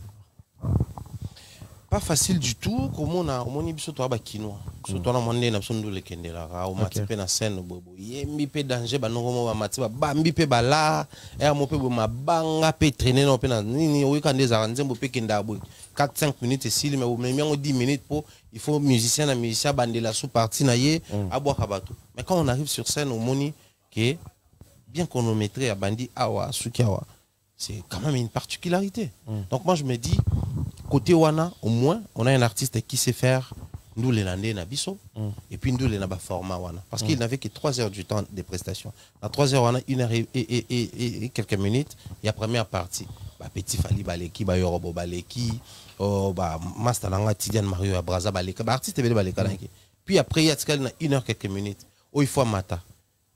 pas facile du tout comme on a biso to ba kinois surtout on a mondé na biso ndule kendela ra o matipe na scène bobo yembi pe danger ba nongo ba matiba ba mbi pe bala e mo pe bo mabanga pe traîner no pe na nini o ka ndeza nzembo pe kenda bo 4-5 minutes et si mais o même 10 minutes pour il faut musicien na musicien bandela sous partie na ye aboa kabato mais quand on arrive sur scène au moni que bien chronométré à bandi awa sukiawa c'est quand même une particularité. Donc moi je me dis côté Wana, au moins, on a un artiste qui sait faire nous les landais Nabiso et puis nous les naba format Wana. Parce qu'il n'avait que 3 heures du temps de prestation. À 3 heures, on a 1 heure et quelques minutes. Il y a première partie. Bah, Petit Fali Baleki, bah, Yorobo Baleki, bah, Mastalanga Tidiane Mario Abraza Baleka, bah, artiste Bele Baleka. Puis après, il y a 1 heure quelques minutes. Oh, il faut Mata.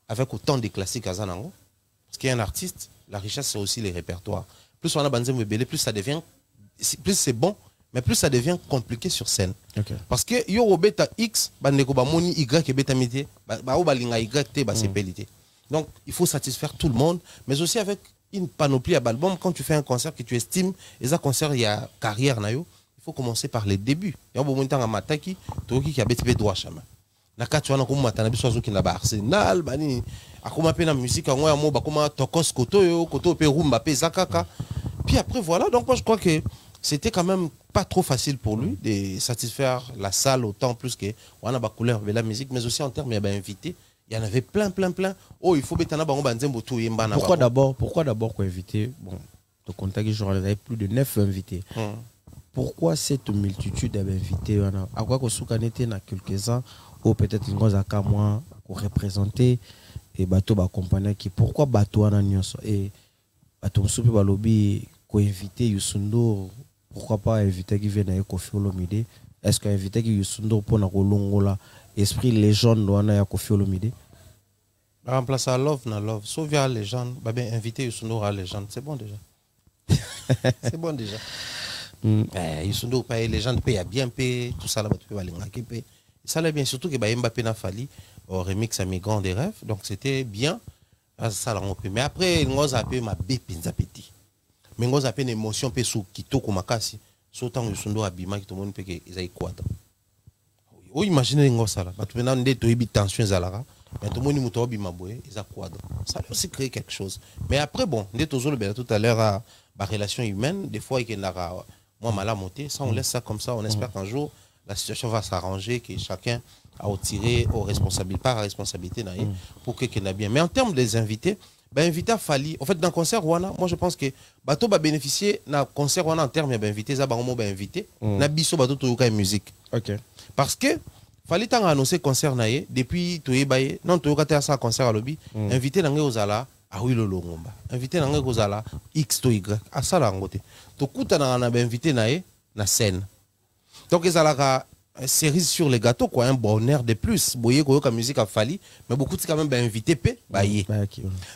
Avec autant de classiques à Zanango. Parce qu'il y a un artiste, la richesse, c'est aussi les répertoires. Plus on a Banzem Bele, plus ça devient. Plus c'est bon, mais plus ça devient compliqué sur scène. Parce que yo beta X, bandeko ba moni Y et beta mité, ba balinga Y T ba CPLT. Donc il faut satisfaire tout le monde, mais aussi avec une panoplie à album. Quand tu fais un concert que tu estimes, et ça concert il y a carrière na yo, il faut commencer par les débuts. Il y a un moment à mataki, toki qui a bête droit chemin. Na ka tu as comme matana biso zo ki na ba Arsenal, bani akoma pe na musique en mo ba koma tokos koto pe rumba pe zakaka. Puis après voilà, donc moi je crois que c'était quand même pas trop facile pour lui de satisfaire la salle autant plus que on a couleur de la musique, mais aussi en termes il y avait invité, il y en avait plein. Oh, il faut betana bango banzembo tout yembana. Pourquoi d'abord qu'on invité bon, de contact genre il y avait plus de 9 invités. Pourquoi cette multitude d'invités à quoi qu'on soukanete na quelques-uns ou peut-être une chose à moi qu'on représentait et bateau ba compagnie qui pourquoi bateau ana nyonso et bateau soupe ba lobby ko invité Youssou Ndour pourquoi pas inviter qui vient à Koffi Olomide? Est-ce qu'inviter qui Youssou N'Dour pour na kolongola esprit légende wana ya Koffi Olomide? Remplacer à love na love. Sauf via légende, bah bien inviter Youssou N'Dour à légende, c'est bon déjà. C'est bon déjà. Youssou N'Dour paye légende paye bien paye tout ça là tu peux aller ngaké paye. Ça là bien surtout que bah Mbappé n'a fallu au remix à Migrants des rêves, donc c'était bien. Ça là on peut. Mais après on a appelé ma bépinza petit. Mais on a appelé une émotion pe sous kitoko makasi. Sautant Youssou N'Dour abima qui tout le monde peut que ils aient quoi. Oui, imaginez ngo ça là. Bah tu maintenant des tension zalara. Mais tout le monde muto abima boye, ils a quoi. Ça peut aussi créer quelque chose. Mais après bon, on est toujours le tout à l'heure à la relation humaine, des fois il y a moi mal à monter, ça on laisse ça comme ça, on espère qu'un jour la situation va s'arranger, que chacun a tiré aux responsabilités, par responsabilité pour que qu'il ait bien. Mais en termes des invités, ben invité à Fali, en fait dans le concert Rwanda, moi je pense que bateau va bénéficier dans le concert Rwanda en termes d'invités, ça va invité, na biso bateau toyoka musique. OK. Parce que Fali tant annoncé concert naé depuis toyebaye, non toyoka ça concert à lobby, invité nangé ozala ah oui le longomba. Invité nangé ozala X to Y, à ça la ngote. To kuta na invité naé na scène. Donc ils ont une série sur les gâteaux, quoi, un bonheur de plus. Boye la musique a fallu, mais beaucoup de quand même invité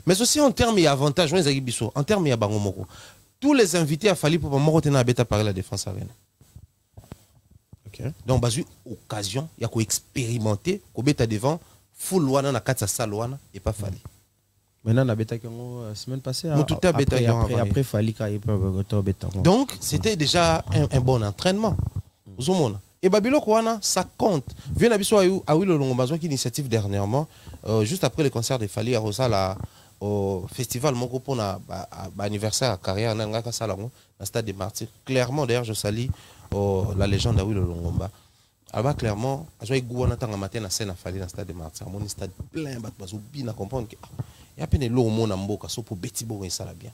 mais aussi en termes d'avantages, en termes de bangomoko. Tous les invités a fallu pour moi retenir à bêta parler la défense arène. OK. Donc basé occasion, il y a quoi expérimenter, ko bêta devant full wana na katsa salwana et pas fallu. Maintenant la bêta semaine passée après fallu bêta. Donc c'était déjà un bon entraînement. Et Babylon Kouana, ça compte. Viens à oui le Longombazo qui initiative dernièrement, juste après le concert de Fali à Rosala au festival mon groupe on a anniversaire à carrière dans Salongo, dans stade des Martyrs. Clairement d'ailleurs je salue la légende à oui le Longomba. Alors clairement, à joie Gouana tant matin à scène à Fali dans stade des Martyrs. Mon stade plein bat bazou bien à comprendre que il y a peine l'eau au monde en boka so pour Betty Bo et ça là bien.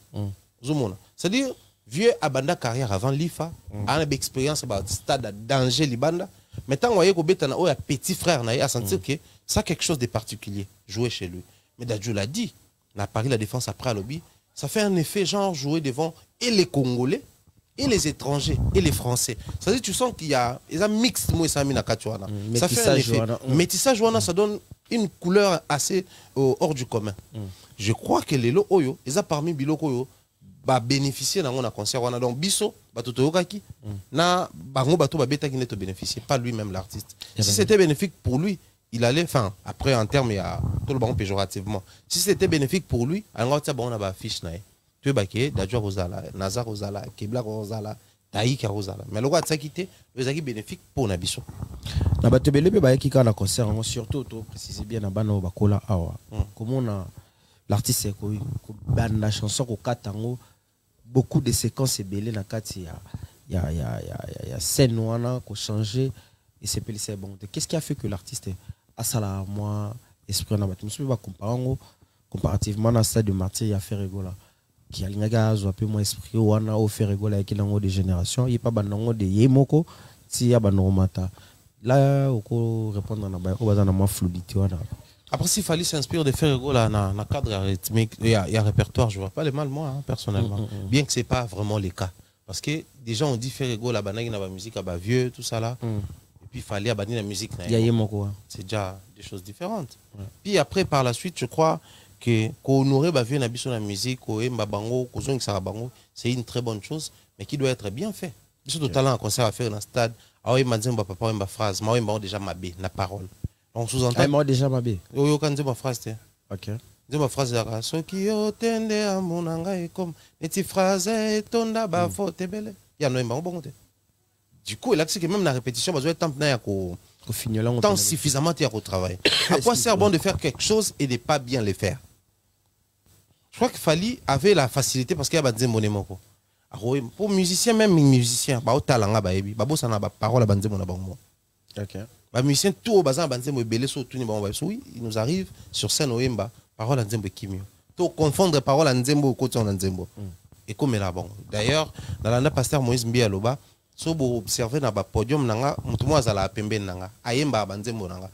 Zoumona. C'est-à-dire vieux abanda carrière avant l'IFA, a une expérience about stade danger libanda. Mais tant voyez qu'au na petit frère na a sentir que ça quelque chose de particulier jouer chez lui. Mais Dadju l'a dit, na Paris la défense après à lobby, ça fait un effet genre jouer devant et les Congolais et les étrangers et les Français. Ça veut dire tu sens qu'il y a un mix moi ça mina katuana. Ça fait un effet. Métissage wana ça donne une couleur assez hors du commun. Je crois que les lo oyo, ils a parmi biloko oyo ba bénéficier dans un concert wana donc biso bato toyokaki na bango bato ba beta qui ne bénéficier pas lui-même l'artiste. Si c'était bénéfique pour lui, il allait enfin après en termes il y a tout le banc péjorativement. Si c'était bénéfique pour lui, alors ça bon on a ba fiche na tu baké Dadjo Rosala, Nazar Rosala, Kebla Rosala, Taïka Rosala. Mais le roi de ça quitté, les acquis bénéfiques pour na biso. Na bato belebe ba yaki kana concert surtout to préciser bien na bana bakola awa. Comment on a l'artiste ko banda chanson ko katango beaucoup de séquences belé na kati ya scène wana ko changer et c'est pelissé bon. Qu'est-ce qui a fait que l'artiste a ça là moi esprit na bato musu ba comparango comparativement na stade de Martyr ya fait rigola qui a linga zo peu moins esprit wana au fait rigola qui lango de génération il pas banango de yemoko ti ya banormata là oko répondre na ba ko bazana ma fluidité wana. Après, s'il fallait s'inspirer de faire dans le cadre rythmique, il y a un répertoire, je ne vois pas le mal, moi, hein, personnellement. Bien que ce n'est pas vraiment le cas. Parce que déjà, on dit faire rigolo, la banane, la musique, la vieux, tout ça là. Et puis, il fallait abandonner la musique. C'est déjà des choses différentes. Puis après, par la suite, je crois que qu'on aurait vieux la musique, c'est une très bonne chose, mais qui doit être bien fait. J'ai tout talent à concert à faire dans le stade. Ah oui, m'a dit, papa, ma phrase, moi, déjà ma baie, la parole. On sous-entend. Moi déjà ma bé. Oui, quand ma phrase. OK. Dis ma phrase là. Ce qui otende à mon anga comme et ti phrase tonda ba faute belle. Il y a non bon. Du coup, là c'est que même la répétition besoin de temps na ko finir là temps suffisamment à au travail. À quoi sert bon de faire quelque chose et de pas bien le faire? Je crois que Fali avait la facilité parce qu'il y a des monemoko. Pour musicien même musicien, ba otalanga ba ebi, ba bossa na ba parole ba nzemo na bango. OK. Les musiciens, tout au bazar, oui, il nous arrive sur scène au Emba, parole à Nzembo Kimio. Tout confondre parole à Nzembo au côté de Nzembo. Et comme là, bon. D'ailleurs, dans l'année pasteur Moïse Mbialoba, si vous observez dans le podium, tout le monde a la pembe nanga, Ayemba Nzembo nanga,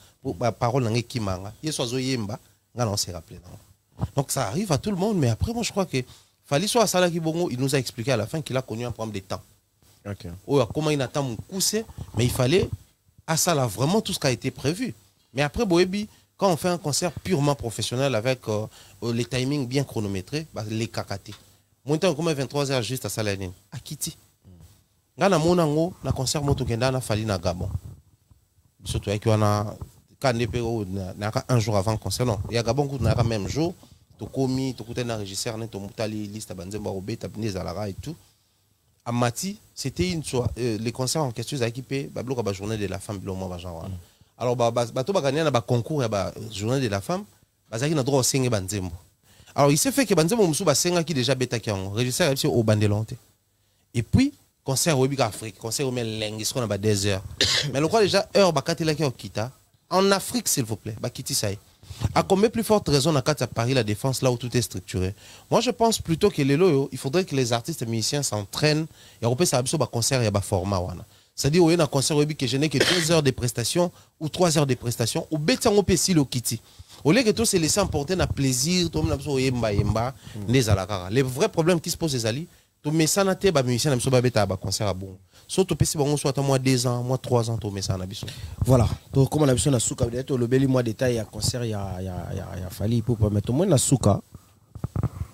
parole nanga Kimanga, Yesozo Yemba, on s'est rappelé. Donc ça arrive à tout le monde, mais après, moi je crois que Fali soit à Salaki Bongo, il nous a expliqué à la fin qu'il a connu un problème de temps. Comment il attend mon coussé, mais il fallait à ça là vraiment tout ce qui a été prévu. Mais après Boebi, quand on fait un concert purement professionnel avec les timings bien chronométrés, bah, les kakaté. Mon temps comme 23h juste à Salanine, à Kiti. Gana monango na concert moto kenda na fali na Gabon. Surtout avec on un jour avant le concert non. Il y a Gabon qui n'a même jour, to komi, to côté na régisseur, to mutali liste banzemba robé, tapné zalara et tout. À Mati, c'était une les concerts en question équipés, bablo ka ba journée de la femme bilo mo ba genre. Alors bato ba gagner na ba concours ba journée de la femme, bazaki na droit au singe banzembo. Alors il s'est fait que banzembo musu ba senga qui déjà beta ki en régisseur est au bandelonte. Et puis concert au Afrique, concert au Melengue, ce qu'on a ba 2 heures. Mais le quoi déjà heure ba katela ki okita. En Afrique, s'il vous plaît, Bakiti Saï. À combien plus forte raison à Paris la défense, là où tout est structuré? Moi, je pense plutôt que les loyaux, il faudrait que les artistes et musiciens s'entraînent et on peut s'absorber à concert et à format. C'est-à-dire, il y a un concert que je n'ai que 2 heures de prestations ou 3 heures de prestations ou bête en OP si le Kitty. Au lieu que tout se laisser emporter dans plaisir, tout le monde les vrais problèmes qui se posent, les alliés, tout le monde est un musicien qui a un concert à bon. Surtout si on soit à moins 2 ans, moins 3 ans, tout le monde est. Voilà. Donc, comme on a besoin de souka, le bel mois détail, il y a concert, il y a fallu pour mettre au moins la souka.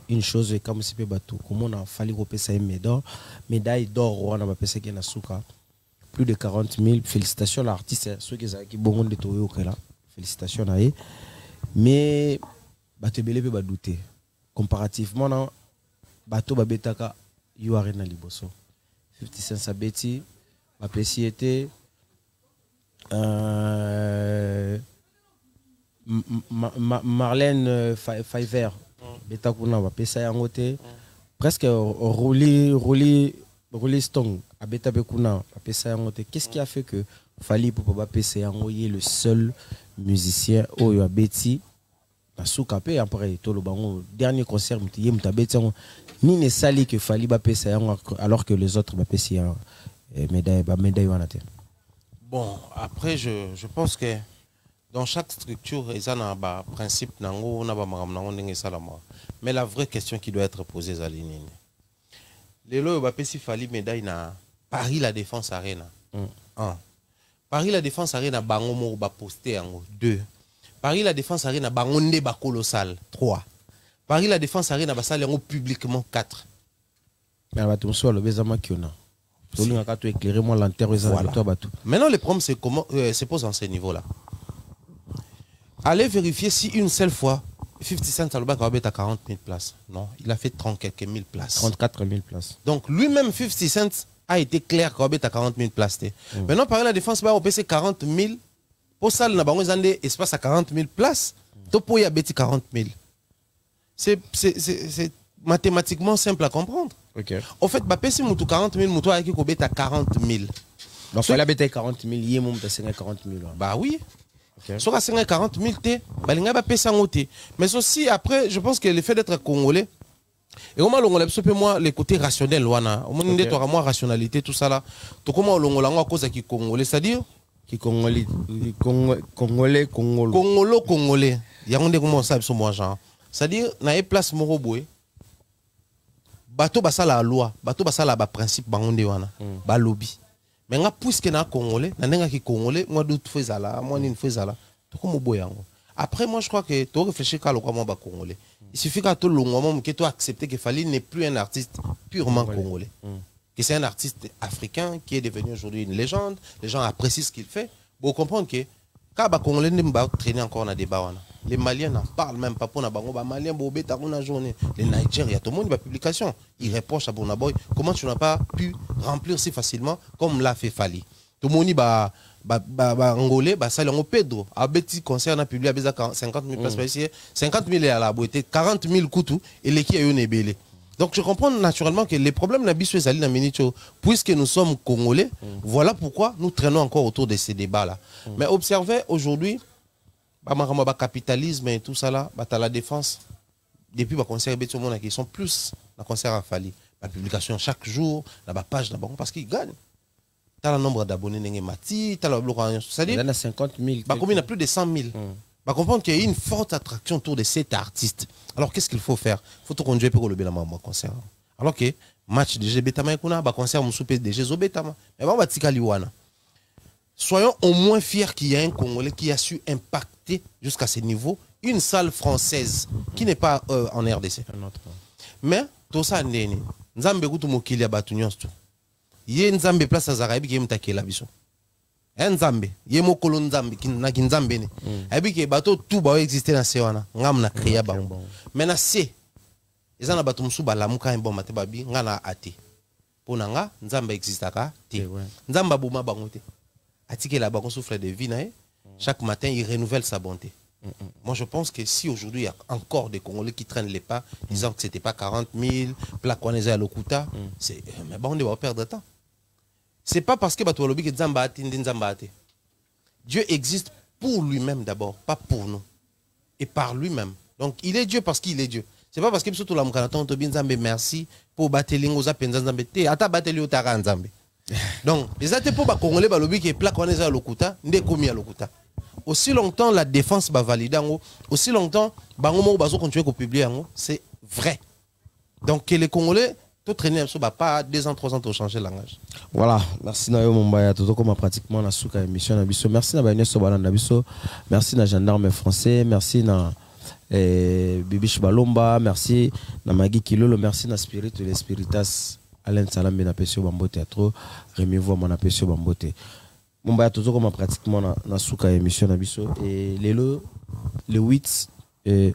Une chose, comme si bateau, comme on a fallu repasser une médaille d'or, on a passé qu'il y a souka. Plus de 40 000. Félicitations à l'artiste, ceux qui ont de Toyo, félicitations à eux. Mais, bateau belé peut douter. Comparativement, bateau babetaka, you are in a liboso. 50 Cent Sabeti, ma PCT, Marlène Fiverr, Beta Kuna, ma PCA Yangote, presque Rolly Stone, à Beta Bekuna, ma PCA Yangote. Qu'est-ce qui a fait que Fali pour pas PCA Yangoye le seul musicien où il y a Betty, la soukapé après tout le bango dernier concert m'tiyé m'tabeti ni ne sali que Fali ba PCA alors que les autres ba PCA médaille wanate. Bon, après je pense que dans chaque structure ils ont un principe nango na ba maram nango ndenge salama. Mais la vraie question qui doit être posée à l'inini. Les lois ba PCA Fali médaille na Paris la Défense Arena. 1. Paris la Défense Arena bango mo ba poster yango 2. Paris la Défense Arena bangonde ba colossal 3. Paris la Défense Arena ba salle publiquement 4. Mais ba tout so le bezama kiona. To linga ka to éclairer moi lanterne to ba tout. Maintenant le problème c'est comment se pose en ce niveau-là. Allez vérifier si une seule fois 50 Cent Aloba va à 40 000 places. Non, il a fait 30 quelques mille places. 34 000 places. Donc lui-même 50 Cent a été clair qu'il va à 40 000 places. Maintenant Paris la Défense va au PC 40 000. Pour ça, nous avons un espace à 40 000 places. Donc, pour y avoir 40 000. C'est mathématiquement simple à comprendre. Okay. En fait, si nous avons 40 000, nous avons à 40 000. Donc, il y a 40 000, il y a 40 000. Bah oui. Sur à 40 000, mais aussi, après, je pense que le fait d'être congolais, et comment on les côtés rationnels, on a moins rationalité, tout ça là. Donc, comment on a cause qui congolais, c'est-à-dire qui congolais. Congolais. Il y a un comment ça moi genre. C'est-à-dire na e place moroboué. Bateau basa la loi, bateau basa la principe bangonde wana. Ba lobby. Mais nga puisque na congolais, na nenga ki congolais, moi doute faisala, moi ni faisala. To comme boyango. Après moi je crois que tu réfléchis qu'à le quoi moi ba congolais. Il suffit qu'à tout long que tu accepter que Fally n'est plus un artiste purement congolais. Que c'est un artiste africain qui est devenu aujourd'hui une légende. Les gens apprécient ce qu'il fait. Vous comprenez que quand les Congolais ne vont traîner encore dans des débats, les Maliens n'en parlent même pas pour les Maliens. Les Nigériens, tout le monde a publication. Ils reprochent à Bonaboy comment tu n'as pas pu remplir si facilement comme l'a fait Fally. Tout le monde va Angolais, ça l'on Pedro. À petit concert, on a publié à 50 000 places. 50 000 à la beauté, 40 000 couteaux et l'équipe a eu une ébélée. Donc je comprends naturellement que les problèmes puisque nous sommes Congolais, voilà pourquoi nous traînons encore autour de ces débats-là. Mais observez aujourd'hui, le capitalisme et tout ça là, la défense, depuis le concert, ils sont plus le concert à Fally. La publication chaque jour, la page d'abord, parce qu'ils gagnent. Tu as le nombre d'abonnés, tu as le bloc, c'est-à-dire, il y a 50 000. Il y a plus de 100 000. On va comprendre qu'il y a une forte attraction autour de cet artiste. Alors qu'est-ce qu'il faut faire? Il faut tout conduire pour le bien concert. Alors que match DG betama kuna ba concert musupe DG zo betama mais ba batika liwana. Soyons au moins fiers qu'il y a un Congolais qui a su impacter jusqu'à ce niveau une salle française qui n'est pas en RDC. Mais tout ça ndeni nzambe kutu mokili ya batu nyonso. Ye nzambe place azarabi ki mtakela biso. Nzambe ye mokolo nzambe na kinzambe ne. Abi ke bato tout ba exister na sewana ngam na créer ba. Mais na c'est ezana batu musu balamuka en bon mate babi ngana ate. Pona nga nzambe existaka te. Nzamba buma bangote. Atike la bango souffle de vie nae. Chaque matin il renouvelle sa bonté. Moi je pense que si aujourd'hui il y a encore des Congolais qui traînent les pas disant que c'était pas 40 000 plaquanés à l'Okuta, c'est mais bon on va perdre de temps. C'est pas parce que Batoualobi que Nzamba ate Nzamba ate. Dieu existe pour lui-même d'abord, pas pour nous. Et par lui-même. Donc il est Dieu parce qu'il est Dieu. C'est pas parce que surtout la mukanaton to bin Nzambe merci pour batelingo za penza Nzambe te ata bateli otaka Nzambe. Donc les athées pour Congolais balobi que plaquanés à l'Okuta ndé komi à l'Okuta. Aussi longtemps la défense va valider, aussi longtemps bangomo bazo continuer à publier, c'est vrai. Donc que les Congolais tout traîner pas 2 ans 3 ans pour changer le langage. Voilà, merci Nayo Mombaya tout comme pratiquement la souka émission na biso. Merci na Bagnès Sobalanda biso. Merci na gendarme français, merci na Bibish Balomba, merci na Magui Kilolo, merci na Spirit les Spiritas Alain Salambe na Pesio Bambo Théâtre, Rémi Voix na Pesio Bambote. Mombaya tout comme pratiquement na souka émission na biso et le 8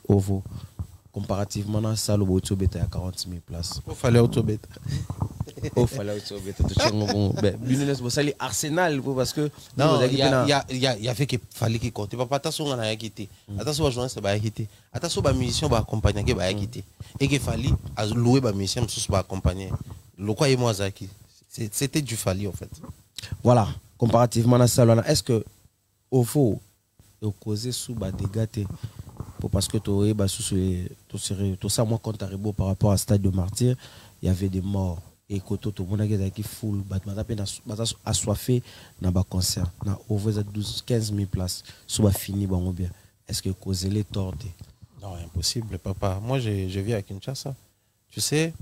Ovo. Comparativement à ça, le Boto Beta à 40 000 places. Il fallait Autobeta. Il fallait Autobeta. C'est Arsenal parce que non, il y a fait qu'il fallait qu'il compte. Papa, attention, on a quitté. Attention, on a quitté. Attention, la mission va accompagner qui va quitter. Et qu'il fallait louer la mission va accompagner. Le quoi et moi Zaki, c'était du fallait en fait. Voilà. Comparativement à ça, est-ce que au fond, au causé sous bas dégâts parce que tout ça, moi, quand tu arrives par rapport à Stade de Martyr, il y avait des morts. Et quand tout le monde qui full, assoiffé dans le concert, dans over 12-15 000 places, soit fini, bien. Est-ce que causer les torts? Non, impossible, papa. Moi, je vis à Kinshasa. Tu sais,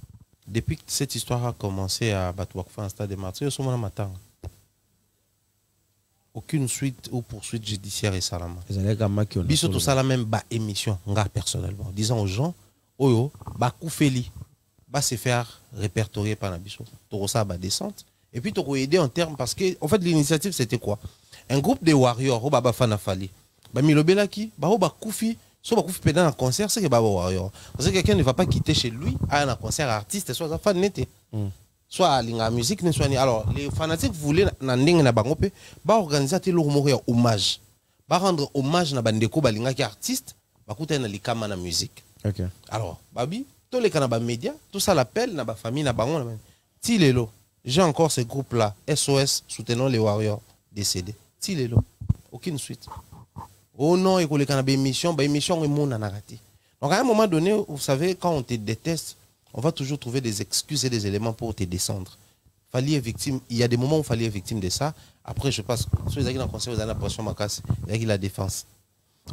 depuis que cette histoire a commencé à Batouakfa en Stade de Martyr, je suis à Matanga. Aucune suite ou poursuite judiciaire et salama. Biso tout ça la même bas émission, nga personnellement. Disons aux gens, oyo, ba koufeli, ba se faire répertorier par la biso. Toko ça ba descente. Et puis toko aider en termes parce que en fait l'initiative c'était quoi? Un groupe de warriors, ba fana fali. Ba milobela ki, ba koufi, so ba koufi pendant un concert, c'est que ba warrior. Parce que quelqu'un ne va pas quitter chez lui à un concert artiste soit fan nete. Soit à la musique, soit alors les fanatiques voulaient organiser un hommage, rendre hommage à bandeko balinga qui artiste, bakuta na likama na musique. OK. Alors, babi, tous les canaux médias, tout ça l'appelle na ba famille na bangon. Tilelo, j'ai encore ce groupe là, SOS soutenant les warriors décédés. Tilelo, aucune suite. Oh non, et que les canaux émission, émission est mon narratif. Donc à un moment donné, vous savez quand on te déteste, on va toujours trouver des excuses et des éléments pour te descendre. Fallait victime. Il y a des moments où il fallait être victime de ça. Après, je passe. Sur les conseils, vous avez la pression, il y a la défense.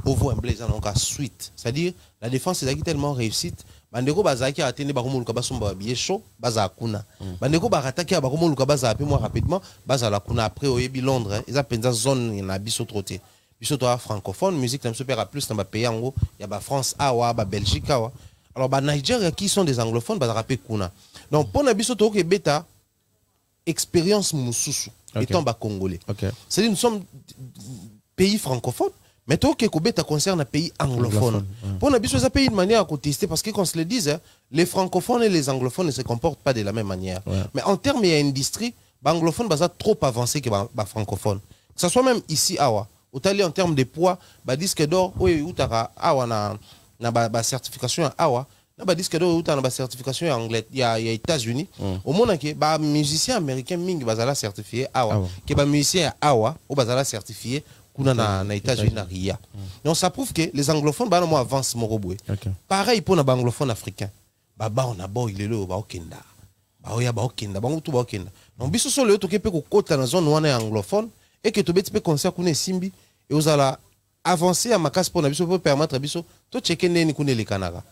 Au voit un blaze en suite. C'est-à-dire, la défense est tellement réussite. Bandeko bazaki a atteint baromo luka basomba bien chaud, baza kuna. Bandeko barataki a baromo luka baza peu moins rapidement, baza la kuna après au Yebi Londres, ils appellent ça zone na biso troté. Biso toi francophone, musique tam super à plus dans ba pays en gros, il y a ba France awa, ba Belgique awa. Alors, bah, Nigeria, qui sont des anglophones, bah, rapper kuna. Donc, pour Nabiso Toke Beta, expérience Moussoussou, étant bas congolais. C'est-à-dire, nous sommes pays francophones, mais Toke Beta concerne un pays anglophone. Pour Nabiso, ça pays de manière à contester, parce que, qu'on se le dise, hein, les francophones et les anglophones ne se comportent pas de la même manière. Mais en termes d'industrie, bah, anglophone, bah, trop avancé que bah, francophone. Que ce soit même ici, awa, au tali en termes de poids, bah, disque d'or, oui, ou tara, awa, na certification awa na disque d'or uta na certification anglais il y a États-Unis au monde que ba musicien américain mingi bazala certifié awa que ba musicien awa ou bazala certifié kuna na États-Unis na RIA. Donc ça prouve que les anglophones ba no avance moroboué. Pareil pour na anglophone africain. Ba on a bo il est là ba okenda. Ba oya ba okenda ba mutu ba okenda. Donc biso so le to ke pe ko kota na zone wana anglophone et que to beti pe concert kuna simbi et aux ala avancer à ma casse pour na biso pour permettre biso to checker neni kuna le Canada.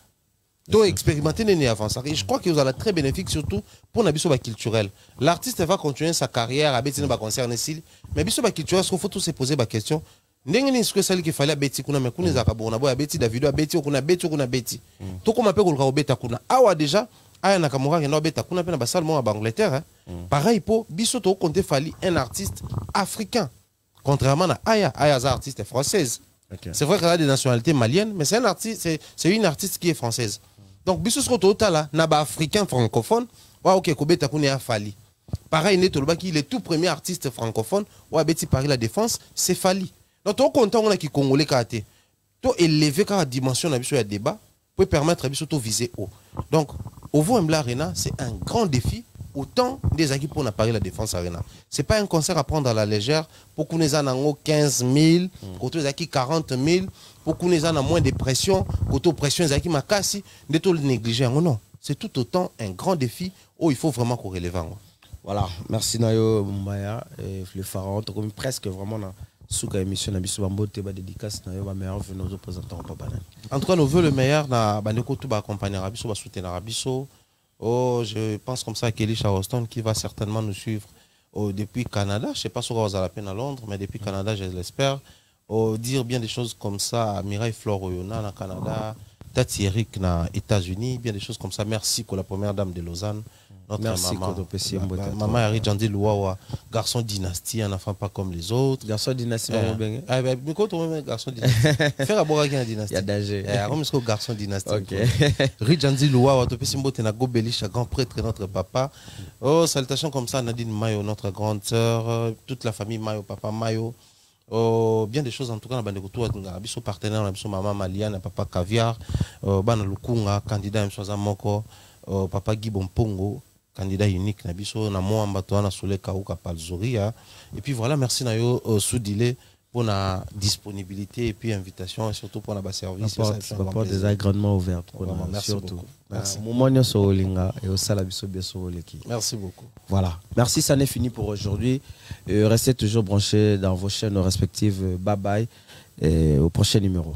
Donc, expérimenter n'est avant ça. Et je crois que vous allez très bénéfique, surtout pour la biso culturel. L'artiste va continuer sa carrière à Betty va concerner ici. Mais biso culturel, ce qu'il faut tous se poser la question. Ndenge ce que celle qu'il fallait Betty kuna mais kuna zakabo na boya Betty Davido Betty kuna Betty kuna Betty. To comme appelle ko beta kuna. Awa déjà aya nakamura ke no beta kuna pe na basal mo ba Angleterre. Pareil pour biso to compter fali un artiste africain. Contrairement à Aya est artiste française. Okay. C'est vrai qu'elle a des nationalités maliennes, mais c'est un artiste, c'est une artiste qui est française. Donc, biso ce total là, naba africain francophone, wa ok kobeta kune a Fali. Pareil, Netolba qui est le tout premier artiste francophone, wa beti Paris la défense, c'est Fali. Donc, on content on a qui congolais kate. To élever la dimension na biso ya débat pour permettre à biso to viser haut. Donc, au Voembla Arena, c'est un grand défi. Autant des équipes pour Paris la défense arena. Ce n'est pas un concert à prendre à la légère. Pour qu'on ait 15 000, pour qu'on ait 40 000, pour qu'on ait moins de pression, pour qu'on ait pression, ma casse, de tout le négliger. Non, c'est tout autant un grand défi où il faut vraiment qu'on relève. Voilà, merci Nayo Mbaya, le pharaon, comme presque vraiment sous la émission de Bissou Teba dédicace, Nayo va meilleur venir nos représentants. En tout cas, nous voulons le meilleur, na Baneko tout va accompagner Rabisso, va soutenir Rabisso. Oh, je pense comme ça qu'Eli Charleston qui va certainement nous suivre depuis Canada. Je ne sais pas si on va à la peine à Londres, mais depuis Canada, je l'espère. Dire bien des choses comme ça à Mireille Flore Oyona, au Canada, Tati Eric, aux États-Unis, bien des choses comme ça. Merci pour la première dame de Lausanne. Notre merci maman. Maman Harry Djandi Louawa, garçon dynastie, un enfant pas comme les autres. Garçon dynastie, mais quand on met garçon dynastie, faire à boire avec un dynastie. Il y a d'âge. Comme est-ce que garçon dynastie. Ok. Harry Djandi Louawa, tu peux simbo tena Gobelich, grand prêtre, notre papa. Oh, salutations comme ça, Nadine Mayo, notre grande sœur, toute la famille Mayo, papa Mayo. Oh, bien des choses en tout cas, on a des partenaires, on a maman Maliane, papa Caviar, Bana Lukunga, candidat M. Moko, papa Guy Bompongo, candidat unique, Nabiso, na Moamba, Toana Soule Kauka Palzoria. Et puis voilà, merci Nayo Soudile pour la disponibilité et puis invitation, et surtout pour la service. La porte des agréments ouverts. Merci beaucoup. Merci. Merci beaucoup. Voilà. Merci, ça n'est fini pour aujourd'hui. Restez toujours branchés dans vos chaînes respectives. Bye bye et au prochain numéro.